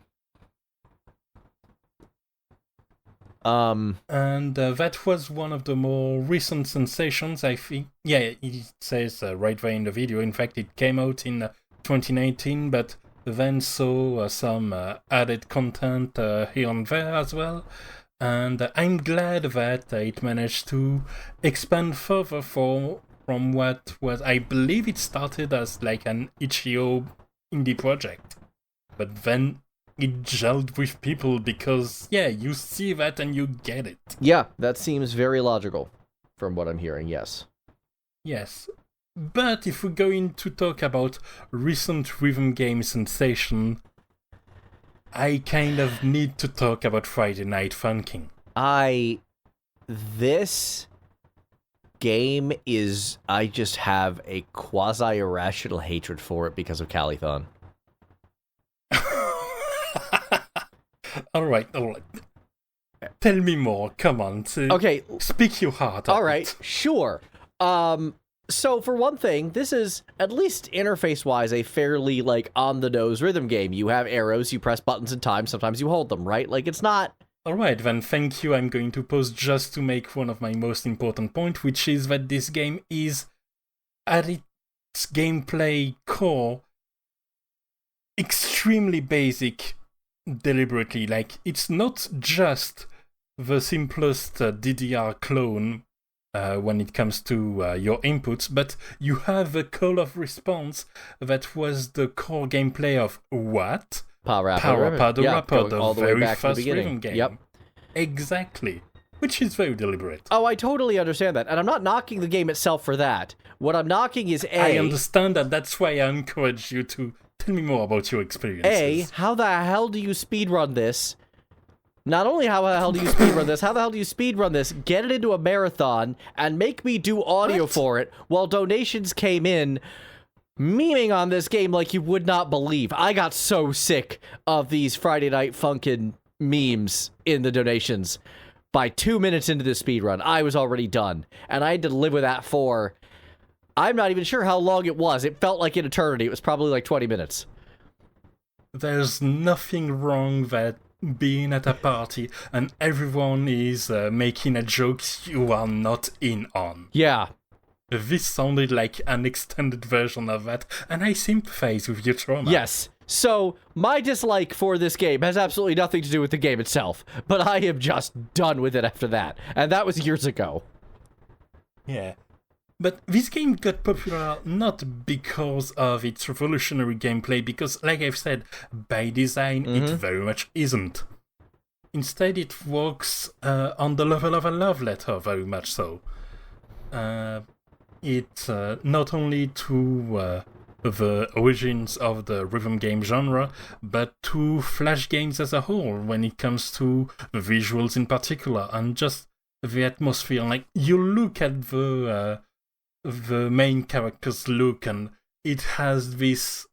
And that was one of the more recent sensations, I think. Yeah, it says right there in the video. In fact, it came out in 2019, but then saw some added content here and there as well. And I'm glad that it managed to expand further from what was, I believe it started as like an itch.io indie project. But then it gelled with people because, yeah, you see that and you get it. Yeah, that seems very logical from what I'm hearing, yes. Yes. But if we're going to talk about recent rhythm game sensation, I kind of need to talk about Friday Night Funkin. This game is, I just have a quasi-irrational hatred for it because of Calithon. All right. Tell me more. Come on. Okay. Speak your heart out. All right. Sure. So for one thing, this is, at least interface-wise, a fairly, like, on-the-nose rhythm game. You have arrows, you press buttons in time, sometimes you hold them, right? Like, it's not... All right, then thank you. I'm going to pause just to make one of my most important points, which is that this game is, at its gameplay core, extremely basic deliberately. Like, it's not just the simplest DDR clone when it comes to your inputs, but you have a call of response that was the core gameplay of what? Parappa the Rapper, the very first rhythm game. Yep. Exactly. Which is very deliberate. Oh, I totally understand that. And I'm not knocking the game itself for that. What I'm knocking is I understand that. That's why I encourage you to tell me more about your experiences. How the hell do you speedrun this? Not only how the hell do you speedrun this, how the hell do you speedrun this, get it into a marathon, and make me do audio for it while donations came in, memeing on this game like you would not believe. I got so sick of these Friday Night Funkin' memes in the donations. By 2 minutes into the speedrun, I was already done. And I had to live with that for I'm not even sure how long it was. It felt like an eternity. It was probably like 20 minutes. There's nothing wrong that being at a party and everyone is making a joke you are not in on. Yeah. This sounded like an extended version of that, and I sympathize with your trauma. Yes. So, my dislike for this game has absolutely nothing to do with the game itself, but I am just done with it after that. And that was years ago. Yeah. But this game got popular not because of its revolutionary gameplay, because, like I've said, by design, it very much isn't. Instead, it works on the level of a love letter, very much so. It not only to the origins of the rhythm game genre, but to Flash games as a whole, when it comes to the visuals in particular, and just the atmosphere. Like, you look at the main character's look, and it has this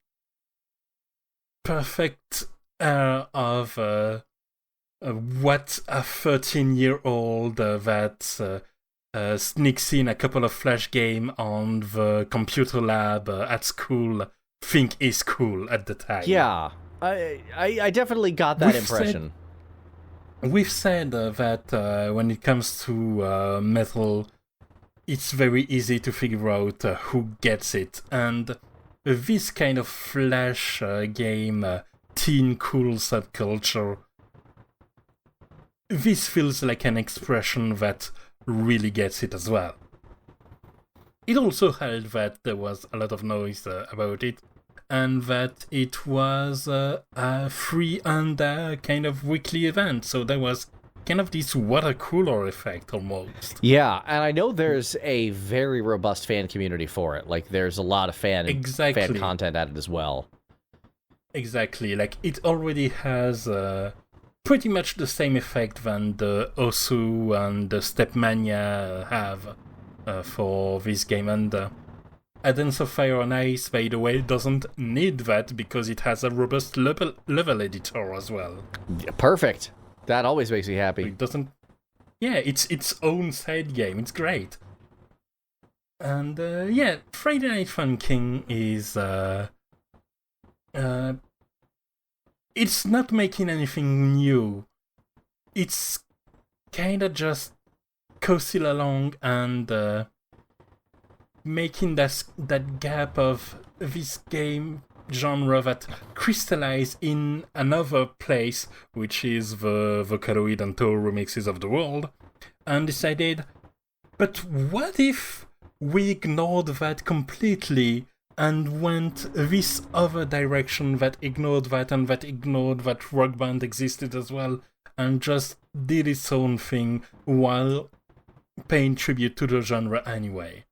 perfect air of what a 13-year-old that sneaks in a couple of Flash game on the computer lab at school think is cool at the time. Yeah, I definitely got that impression. We've said that when it comes to metal, it's very easy to figure out who gets it, and this kind of Flash game, teen cool subculture, this feels like an expression that really gets it as well. It also helped that there was a lot of noise about it, and that it was a free and kind of weekly event, so there was kind of this water cooler effect almost. Yeah, and I know there's a very robust fan community for it. Like, there's a lot of fan content at it as well. Exactly, like it already has pretty much the same effect than the Osu and the Stepmania have for this game, and Dance of Fire and Ice, by the way, doesn't need that because it has a robust level editor as well. Yeah, perfect. That always makes me happy. It doesn't... Yeah, it's its own side game. It's great. And yeah, Friday Night Funkin is... it's not making anything new. It's kind of just coasting along and making that gap of this game genre that crystallized in another place, which is the Vocaloid and Toho remixes of the world, and decided, but what if we ignored that completely and went this other direction that ignored that and that ignored that Rock Band existed as well, and just did its own thing while paying tribute to the genre anyway.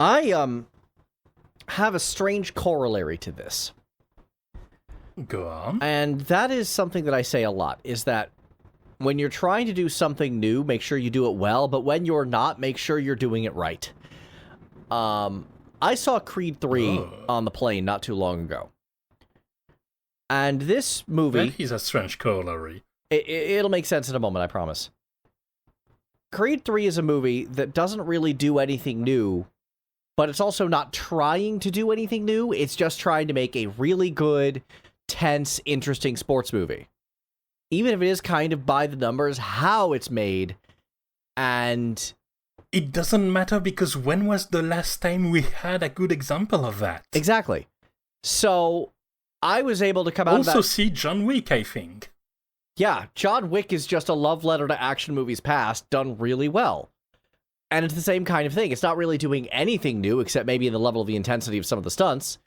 I have a strange corollary to this. Go on. And that is something that I say a lot, is that when you're trying to do something new, make sure you do it well, but when you're not, make sure you're doing it right. I saw Creed 3 on the plane not too long ago. And this movie... That is a strange corollary. It'll make sense in a moment, I promise. Creed 3 is a movie that doesn't really do anything new, but it's also not trying to do anything new. It's just trying to make a really good, tense, interesting sports movie. Even if it is kind of by the numbers, how it's made, and... It doesn't matter because when was the last time we had a good example of that? Exactly. So, I was able to come out of that... Also see John Wick, I think. Yeah, John Wick is just a love letter to action movies past, done really well. And it's the same kind of thing. It's not really doing anything new, except maybe in the level of the intensity of some of the stunts.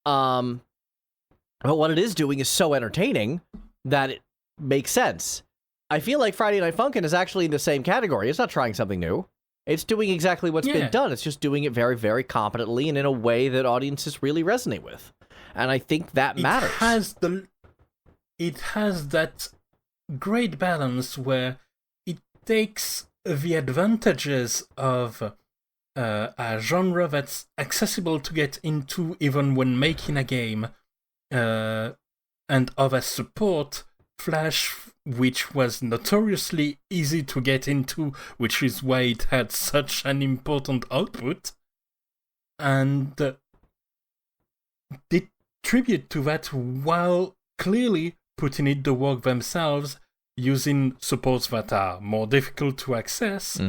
But what it is doing is so entertaining that it makes sense. I feel like Friday Night Funkin' is actually in the same category. It's not trying something new. It's doing exactly what's been done. It's just doing it very, very competently and in a way that audiences really resonate with. And I think that matters. It has that great balance where it takes the advantages of a genre that's accessible to get into even when making a game, and of a support Flash, which was notoriously easy to get into, which is why it had such an important output, and did tribute to that while clearly putting in the work themselves, using supports that are more difficult to access,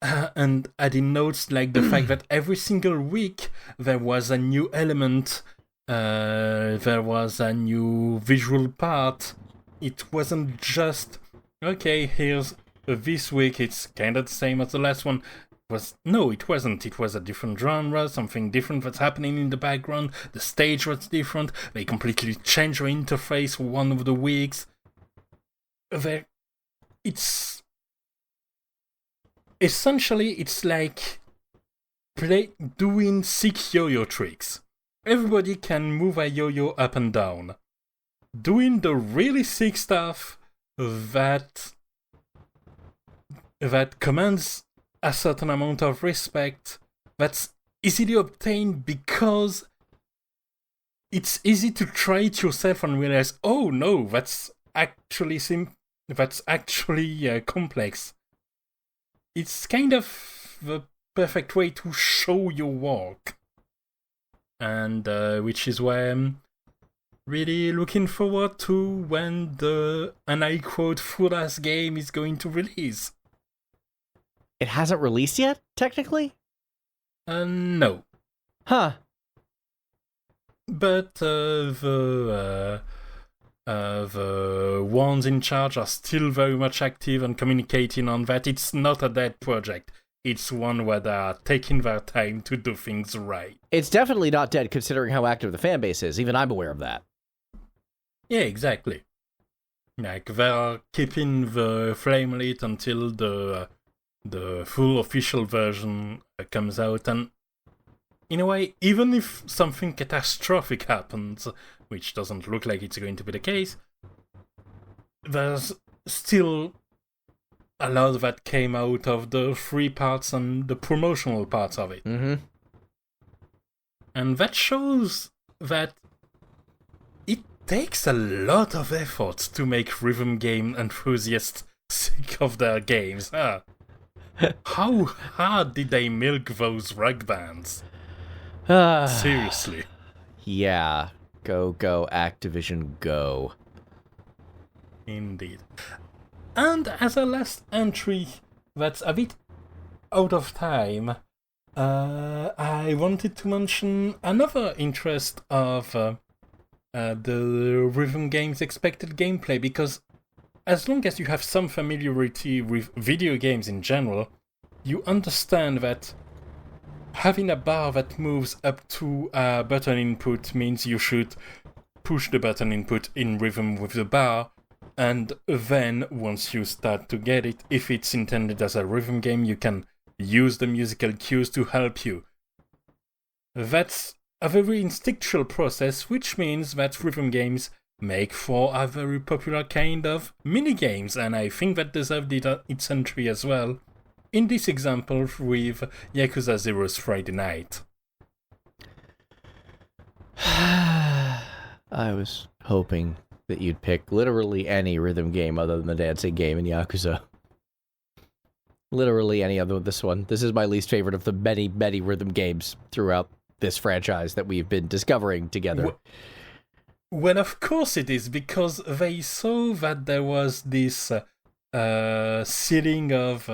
and adding notes like the fact that every single week there was a new element, there was a new visual part. It wasn't just, okay, here's this week, it's kind of the same as the last one. No, it wasn't. It was a different genre, something different that's happening in the background. The stage was different. They completely changed the interface one of the weeks. It's essentially, it's like doing 6 yo-yo tricks. Everybody can move a yo-yo up and down. Doing the really sick stuff that commands a certain amount of respect, that's easily obtained because it's easy to try it yourself and realize, oh no, that's actually complex. It's kind of the perfect way to show your work, and which is why I'm really looking forward to when and I quote, full-ass game is going to release. It hasn't released yet, technically? No. Huh. But the ones in charge are still very much active and communicating on that. It's not a dead project. It's one where they are taking their time to do things right. It's definitely not dead considering how active the fan base is. Even I'm aware of that. Yeah, exactly. Like, they're keeping the flame lit until the full official version comes out, and in a way, even if something catastrophic happens, which doesn't look like it's going to be the case, there's still a lot that came out of the free parts and the promotional parts of it. And that shows that it takes a lot of effort to make rhythm game enthusiasts sick of their games. How hard did they milk those rug bands? Seriously. Yeah. Go, Activision, go. Indeed. And as a last entry that's a bit out of time, I wanted to mention another interest of the rhythm game's expected gameplay, because as long as you have some familiarity with video games in general, you understand that having a bar that moves up to a button input means you should push the button input in rhythm with the bar, and then once you start to get it, if it's intended as a rhythm game, you can use the musical cues to help you. That's a very instinctual process, which means that rhythm games make for a very popular kind of minigames, and I think that deserved its entry as well, in this example with Yakuza 0's Friday Night. I was hoping that you'd pick literally any rhythm game other than the dancing game in Yakuza. Literally any other than this one. This is my least favorite of the many, many rhythm games throughout this franchise that we've been discovering together. Well, of course it is, because they saw that there was this ceiling of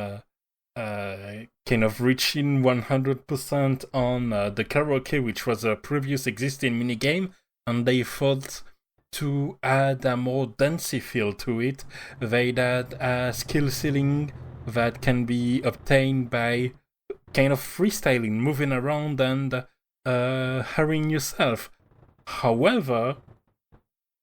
kind of reaching 100% on the karaoke, which was a previous existing minigame, and they thought to add a more dancey feel to it, they'd add a skill ceiling that can be obtained by kind of freestyling, moving around and hurrying yourself. However,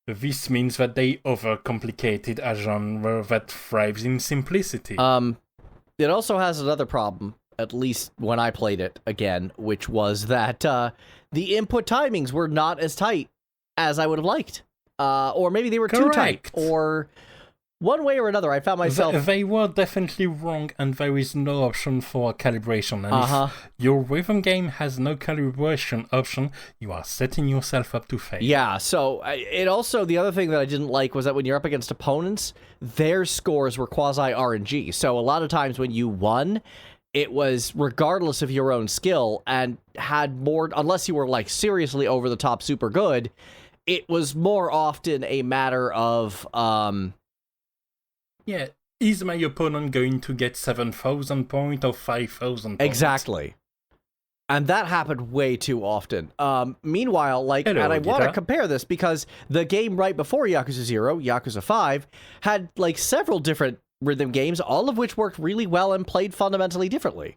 this means that they overcomplicated a genre that thrives in simplicity. It also has another problem, at least when I played it again, which was that the input timings were not as tight as I would have liked. Or maybe they were too tight. Or one way or another, I found myself... They were definitely wrong, and there is no option for calibration. And if your rhythm game has no calibration option, you are setting yourself up to fail. Yeah, so it also, the other thing that I didn't like was that when you're up against opponents, their scores were quasi-RNG. So a lot of times when you won, it was regardless of your own skill and had more, unless you were like seriously over the top super good, it was more often a matter of, yeah, is my opponent going to get 7,000 points or 5,000 points? Exactly. And that happened way too often. Meanwhile, Hello, and I want to Gita. compare this because the game right before Yakuza 0, Yakuza 5, had like several different rhythm games, all of which worked really well and played fundamentally differently.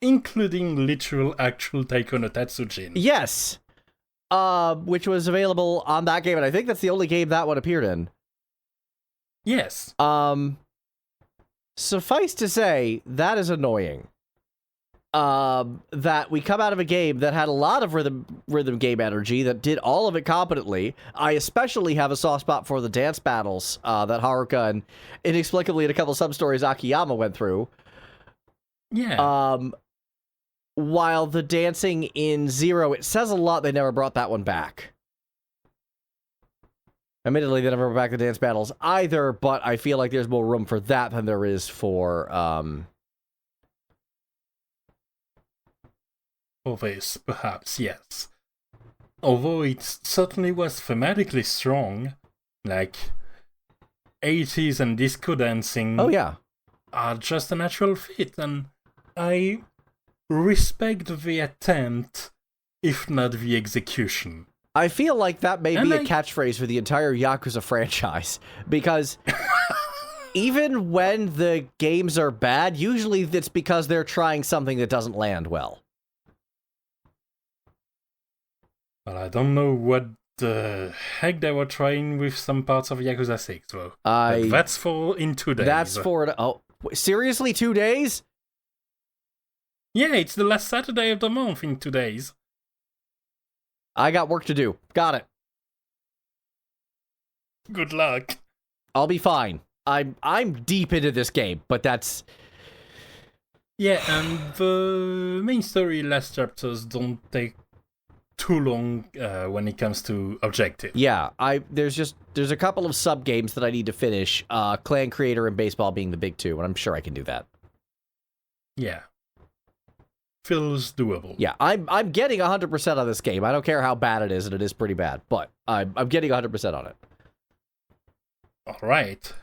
Including literal actual Taiko no Tatsujin. Yes. Which was available on that game, and I think that's the only game that one appeared in. Yes. Suffice to say, that is annoying. That we come out of a game that had a lot of rhythm game energy, that did all of it competently. I especially have a soft spot for the dance battles that Haruka and inexplicably in a couple sub-stories Akiyama went through. Yeah. While the dancing in Zero, it says a lot they never brought that one back. Admittedly, they never brought back the dance battles either, but I feel like there's more room for that than there is for, For this, perhaps, yes. Although it certainly was thematically strong, like 80s and disco dancing oh yeah. are just a natural fit, and I respect the attempt, if not the execution. I feel like that may And be a catchphrase for the entire Yakuza franchise, because even when the games are bad, usually it's because they're trying something that doesn't land well. Well, I don't know what the heck they were trying with some parts of Yakuza 6, though. But that's for in 2 days. That's for... Oh, seriously? 2 days? Yeah, it's the last Saturday of the month in 2 days. I got work to do. Got it. Good luck. I'll be fine. I'm deep into this game, but that's... Yeah, and the main story last chapters don't take too long when it comes to objectives. Yeah, there's a couple of sub games that I need to finish. Clan Creator and Baseball being the big two, and I'm sure I can do that. Yeah. Feels doable. Yeah, I'm getting 100% on this game. I don't care how bad it is, and it is pretty bad, but I'm getting 100% on it. Alright.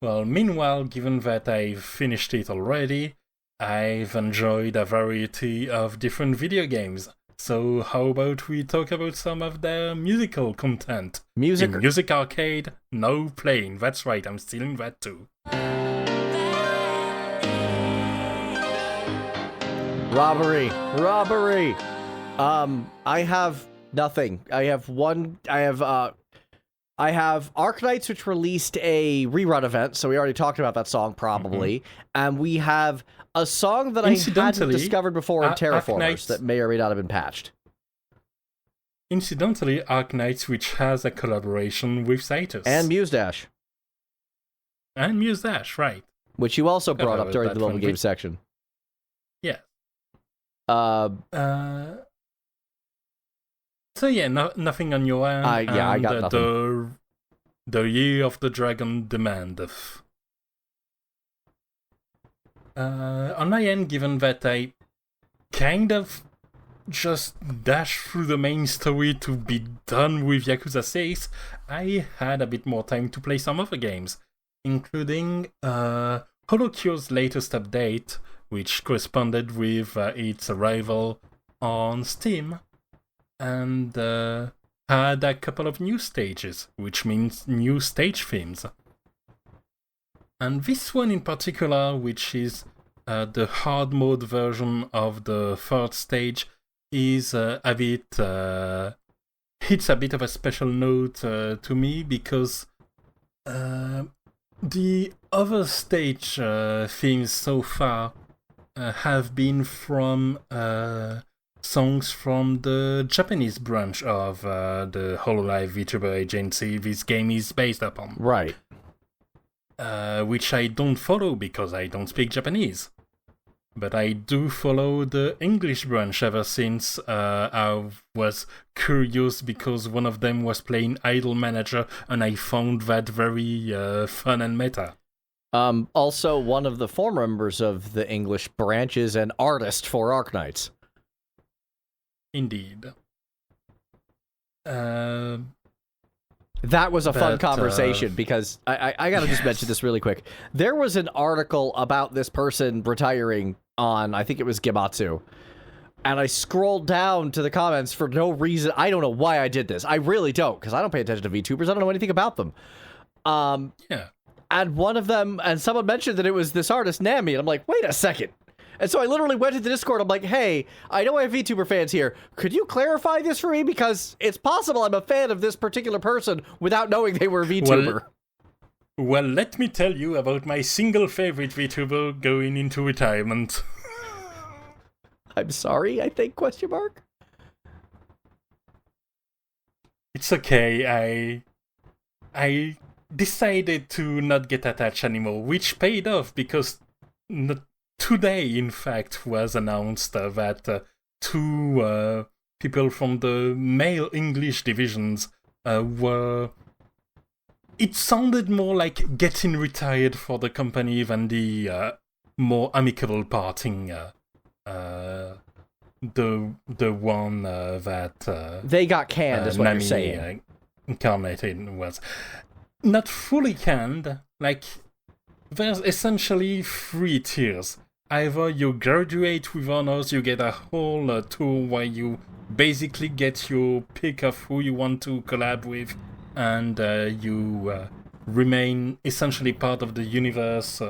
Well, meanwhile, given that I've finished it already, I've enjoyed a variety of different video games. So how about we talk about some of their musical content? Music In Music Arcade, no playing. That's right, I'm stealing that too. Robbery. I have nothing. I have Arknights, which released a rerun event, so we already talked about that song probably. And we have a song that I hadn't discovered before in Terraformers that may or may not have been patched. Incidentally, Arknights, which has a collaboration with Citus. And Mustache. And Mustache, right. Which you also brought up during the mobile game section. Yeah. So yeah, nothing on your end. I got nothing. The Year of the Dragon demandeth. On my end, given that I kind of just dashed through the main story to be done with Yakuza 6, I had a bit more time to play some other games, including Holocure's latest update, which corresponded with its arrival on Steam, and had a couple of new stages, which means new stage themes. And this one in particular, which is the hard mode version of the third stage, is a bit... hits a bit of a special note to me, because the other stage themes so far have been from songs from the Japanese branch of the Hololive VTuber agency this game is based upon. Right. Which I don't follow because I don't speak Japanese. But I do follow the English branch ever since I was curious because one of them was playing Idol Manager and I found that very fun and meta. Also, one of the former members of the English branch is an artist for Arknights. Indeed. That was a fun conversation because I gotta just mention this really quick. There was an article about this person retiring on, I think it was Gematsu. And I scrolled down to the comments for no reason. I don't know why I did this. I really don't, because I don't pay attention to VTubers. I don't know anything about them. Yeah. And one of them, and someone mentioned that it was this artist, Nami, and I'm like, wait a second. And so I literally went to the Discord. I'm like, hey, I know I have VTuber fans here. Could you clarify this for me? Because it's possible I'm a fan of this particular person without knowing they were a VTuber. Well, let me tell you about my single favorite VTuber going into retirement. I'm sorry, I think, question mark? It's okay, I decided to not get attached anymore, which paid off because today, in fact, was announced that two people from the male English divisions were... It sounded more like getting retired for the company than the more amicable parting. The one that... they got canned, is what Nami, you're saying. Incarnated was... Not fully canned, like, there's essentially 3 tiers. Either you graduate with honors, you get a whole tour where you basically get your pick of who you want to collab with, and you remain essentially part of the universe,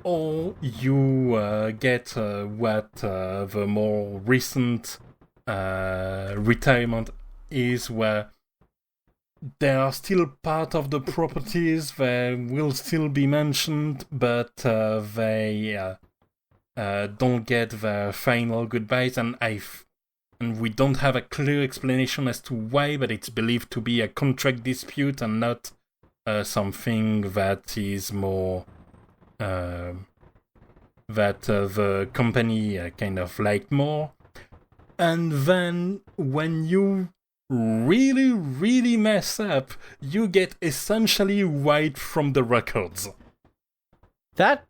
or you get what the more recent retirement is, where they are still part of the properties, they will still be mentioned, but they don't get their final goodbyes, and we don't have a clear explanation as to why, but it's believed to be a contract dispute and not something that is more that the company kind of liked more. And then when you really mess up, you get essentially wiped from the records. That...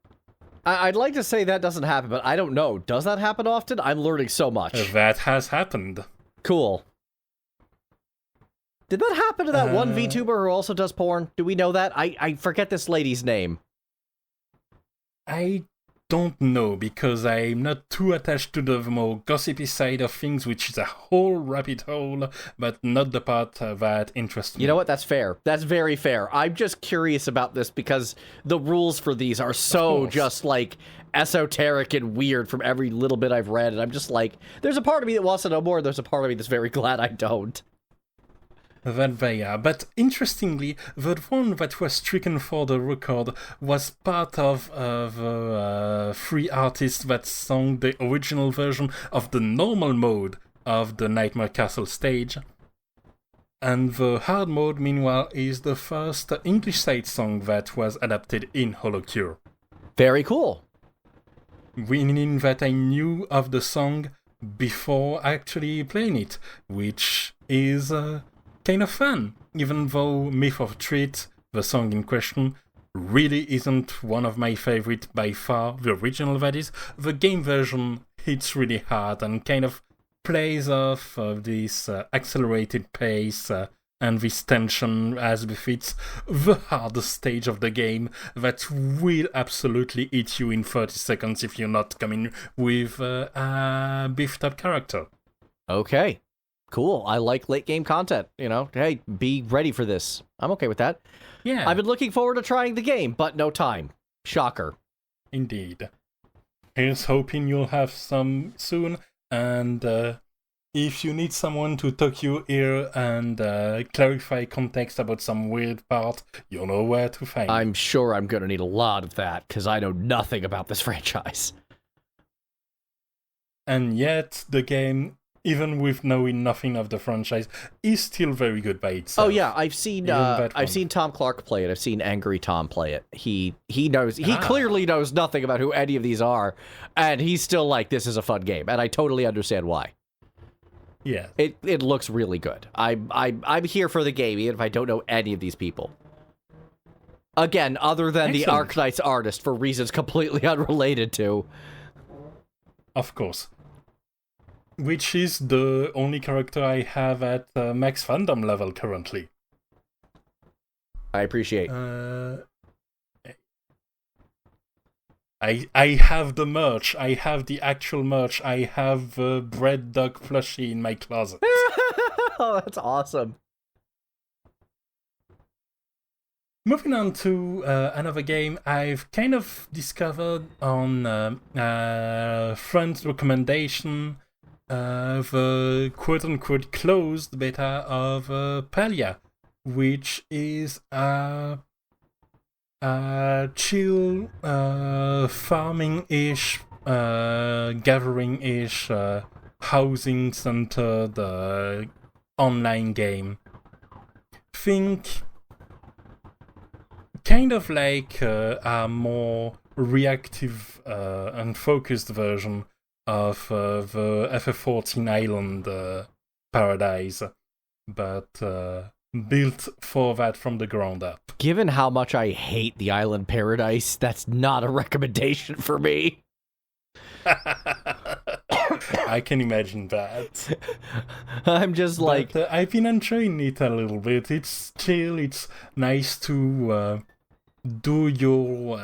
I'd like to say that doesn't happen, but I don't know. Does that happen often? I'm learning so much. That has happened. Cool. Did that happen to that one VTuber who also does porn? Do we know that? I forget this lady's name. I don't know, because I'm not too attached to the more gossipy side of things, which is a whole rabbit hole, but not the part that interests me. You know what? That's fair. That's very fair. I'm just curious about this because the rules for these are so just like esoteric and weird from every little bit I've read, and I'm just like, there's a part of me that wants to know more, and there's a part of me that's very glad I don't. That they are. But interestingly, the one that was stricken for the record was part of the 3 artists that sang the original version of the normal mode of the Nightmare Castle stage. And the hard mode, meanwhile, is the first English side song that was adapted in Holocure. Very cool. Meaning that I knew of the song before actually playing it, which is... kind of fun, even though Myth of Treat, the song in question, really isn't one of my favorite by far, the original that is. The game version hits really hard and kind of plays off of this accelerated pace and this tension as befits the hardest stage of the game that will absolutely eat you in 30 seconds if you're not coming with a beefed up character. Okay. Cool. I like late game content, you know. Hey, be ready for this. I'm okay with that. Yeah. I've been looking forward to trying the game, but no time. Shocker. Indeed. Here's hoping you'll have some soon, and if you need someone to talk your ear and clarify context about some weird part, you know where to find. I'm sure I'm going to need a lot of that, because I know nothing about this franchise. And yet, the game... even with knowing nothing of the franchise, is still very good by itself. Oh yeah, I've seen Tom Clark play it. I've seen Angry Tom play it. He knows. He clearly knows nothing about who any of these are, and he's still like, this is a fun game, and I totally understand why. Yeah, it looks really good. I'm here for the game, even if I don't know any of these people. Again, other than Excellent. the Arknight's artist, for reasons completely unrelated to. Of course. Which is the only character I have at max fandom level currently. I appreciate. I have the merch. I have the actual merch. I have Bread Dog plushie in my closet. Oh, that's awesome. Moving on to another game I've kind of discovered on friend's recommendation, the quote-unquote closed beta of Palia, which is a chill farming-ish, gathering-ish, housing-centered online game. Think kind of like a more reactive and focused version of the FF14 Island Paradise, but built for that from the ground up. Given how much I hate the Island Paradise, that's not a recommendation for me. I can imagine that. I'm just like... But, I've been enjoying it a little bit. It's chill, it's nice to do your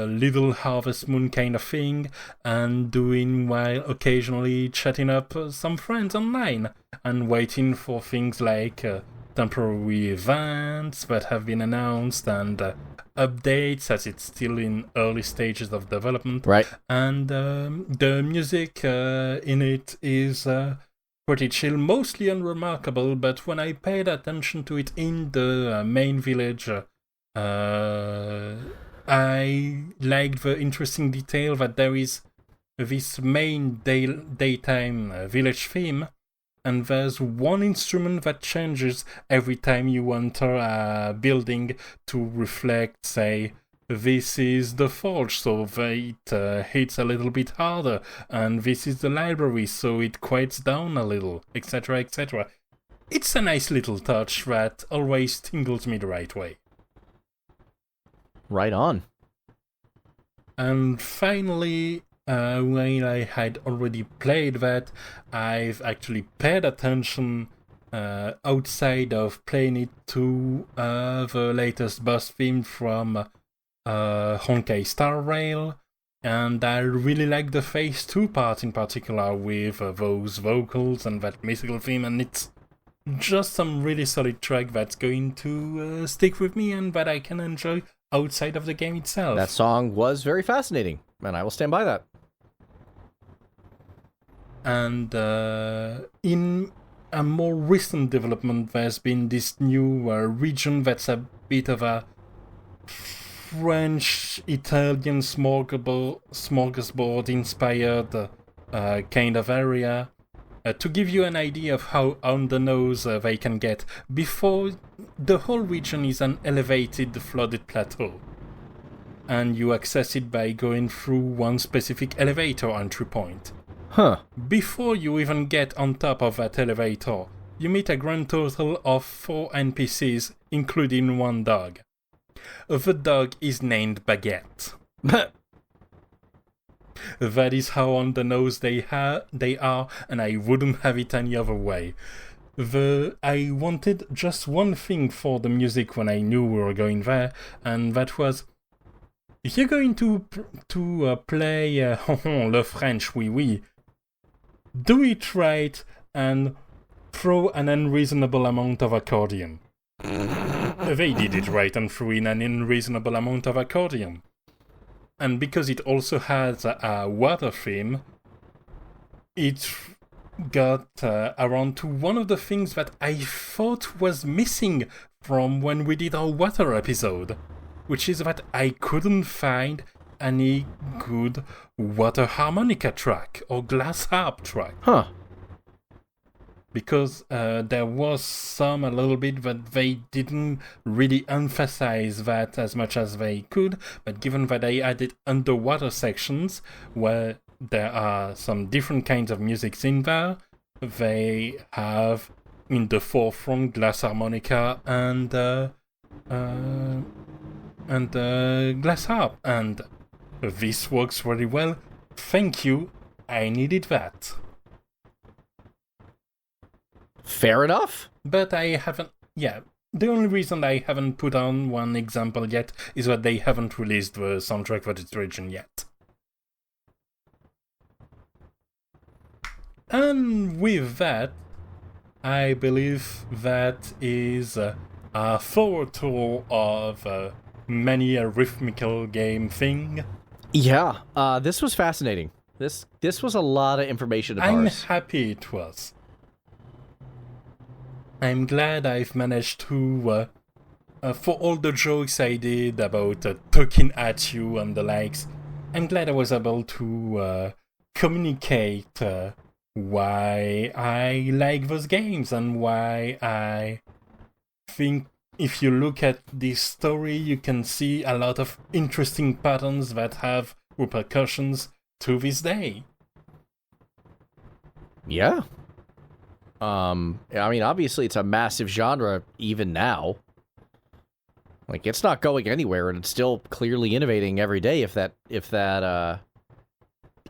little Harvest Moon kind of thing, and doing while occasionally chatting up some friends online, and waiting for things like temporary events that have been announced, and updates as it's still in early stages of development. Right. And the music in it is pretty chill, mostly unremarkable, but when I paid attention to it in the main village, I liked the interesting detail that there is this main daytime village theme, and there's one instrument that changes every time you enter a building to reflect, say, this is the forge, so it hits a little bit harder, and this is the library, so it quiets down a little, etc., etc. It's a nice little touch that always tingles me the right way. Right on. And finally, while I had already played that, I've actually paid attention outside of playing it to the latest boss theme from Honkai Star Rail, and I really like the Phase 2 part in particular with those vocals and that mythical theme, and it's just some really solid track that's going to stick with me and that I can enjoy outside of the game itself. That song was very fascinating, and I will stand by that. And in a more recent development, there's been this new region that's a bit of a French-Italian smorgasbord-inspired kind of area. To give you an idea of how on the nose they can get, before the whole region is an elevated flooded plateau, and you access it by going through one specific elevator entry point. Before you even get on top of that elevator, you meet a grand total of 4 NPCs, including one dog. The dog is named Baguette. That is how on the nose they are, and I wouldn't have it any other way. I wanted just one thing for the music when I knew we were going there, and that was, if you're going to play Le French Oui Oui, do it right and throw an unreasonable amount of accordion. They did it right and threw in an unreasonable amount of accordion. And because it also has a water theme, it got around to one of the things that I thought was missing from when we did our water episode, which is that I couldn't find any good water harmonica track or glass harp track. Because there was some a little bit, but they didn't really emphasize that as much as they could. But given that they added underwater sections where there are some different kinds of music in there, they have in the forefront glass harmonica and and glass harp, and this works very well. Thank you, I needed that. Fair enough. But I haven't... Yeah, the only reason I haven't put on one example yet is that they haven't released the soundtrack for this region yet. And with that, I believe that is a thorough tour of many a rhythmical game thing. Yeah, this was fascinating. This was a lot of information to parse. I'm happy it was. I'm glad I've managed to, for all the jokes I did about talking at you and the likes, I'm glad I was able to communicate why I like those games and why I think if you look at this story, you can see a lot of interesting patterns that have repercussions to this day. Yeah. I mean, obviously it's a massive genre even now. Like, it's not going anywhere, and it's still clearly innovating every day. If that,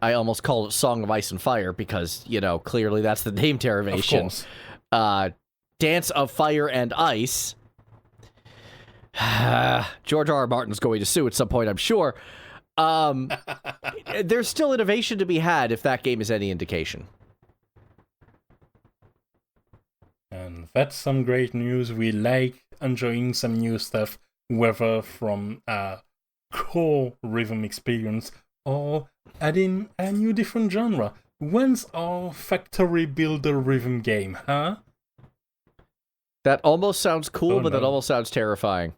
I almost call it Song of Ice and Fire because, you know, clearly that's the name derivation. Of course. Dance of Fire and Ice. George R.R. Martin's going to sue at some point, I'm sure. There's still innovation to be had if that game is any indication. And that's some great news. We like enjoying some new stuff, whether from a core rhythm experience or adding a new different genre. When's our factory builder rhythm game, huh? That almost sounds cool, but no. that almost sounds terrifying.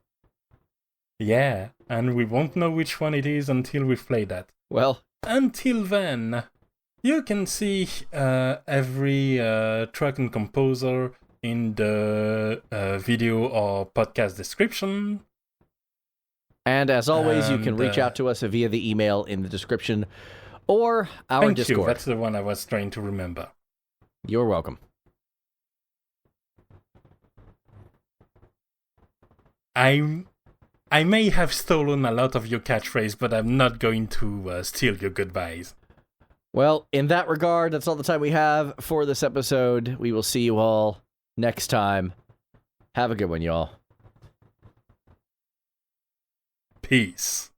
Yeah, and we won't know which one it is until we've played that. Well, until then, you can see every track and composer in the video or podcast description. And as always, you can reach out to us via the email in the description or our thank Discord. You. That's the one I was trying to remember. You're welcome. I may have stolen a lot of your catchphrase, but I'm not going to steal your goodbyes. Well, in that regard, that's all the time we have for this episode. We will see you all next time. Have a good one, y'all. Peace.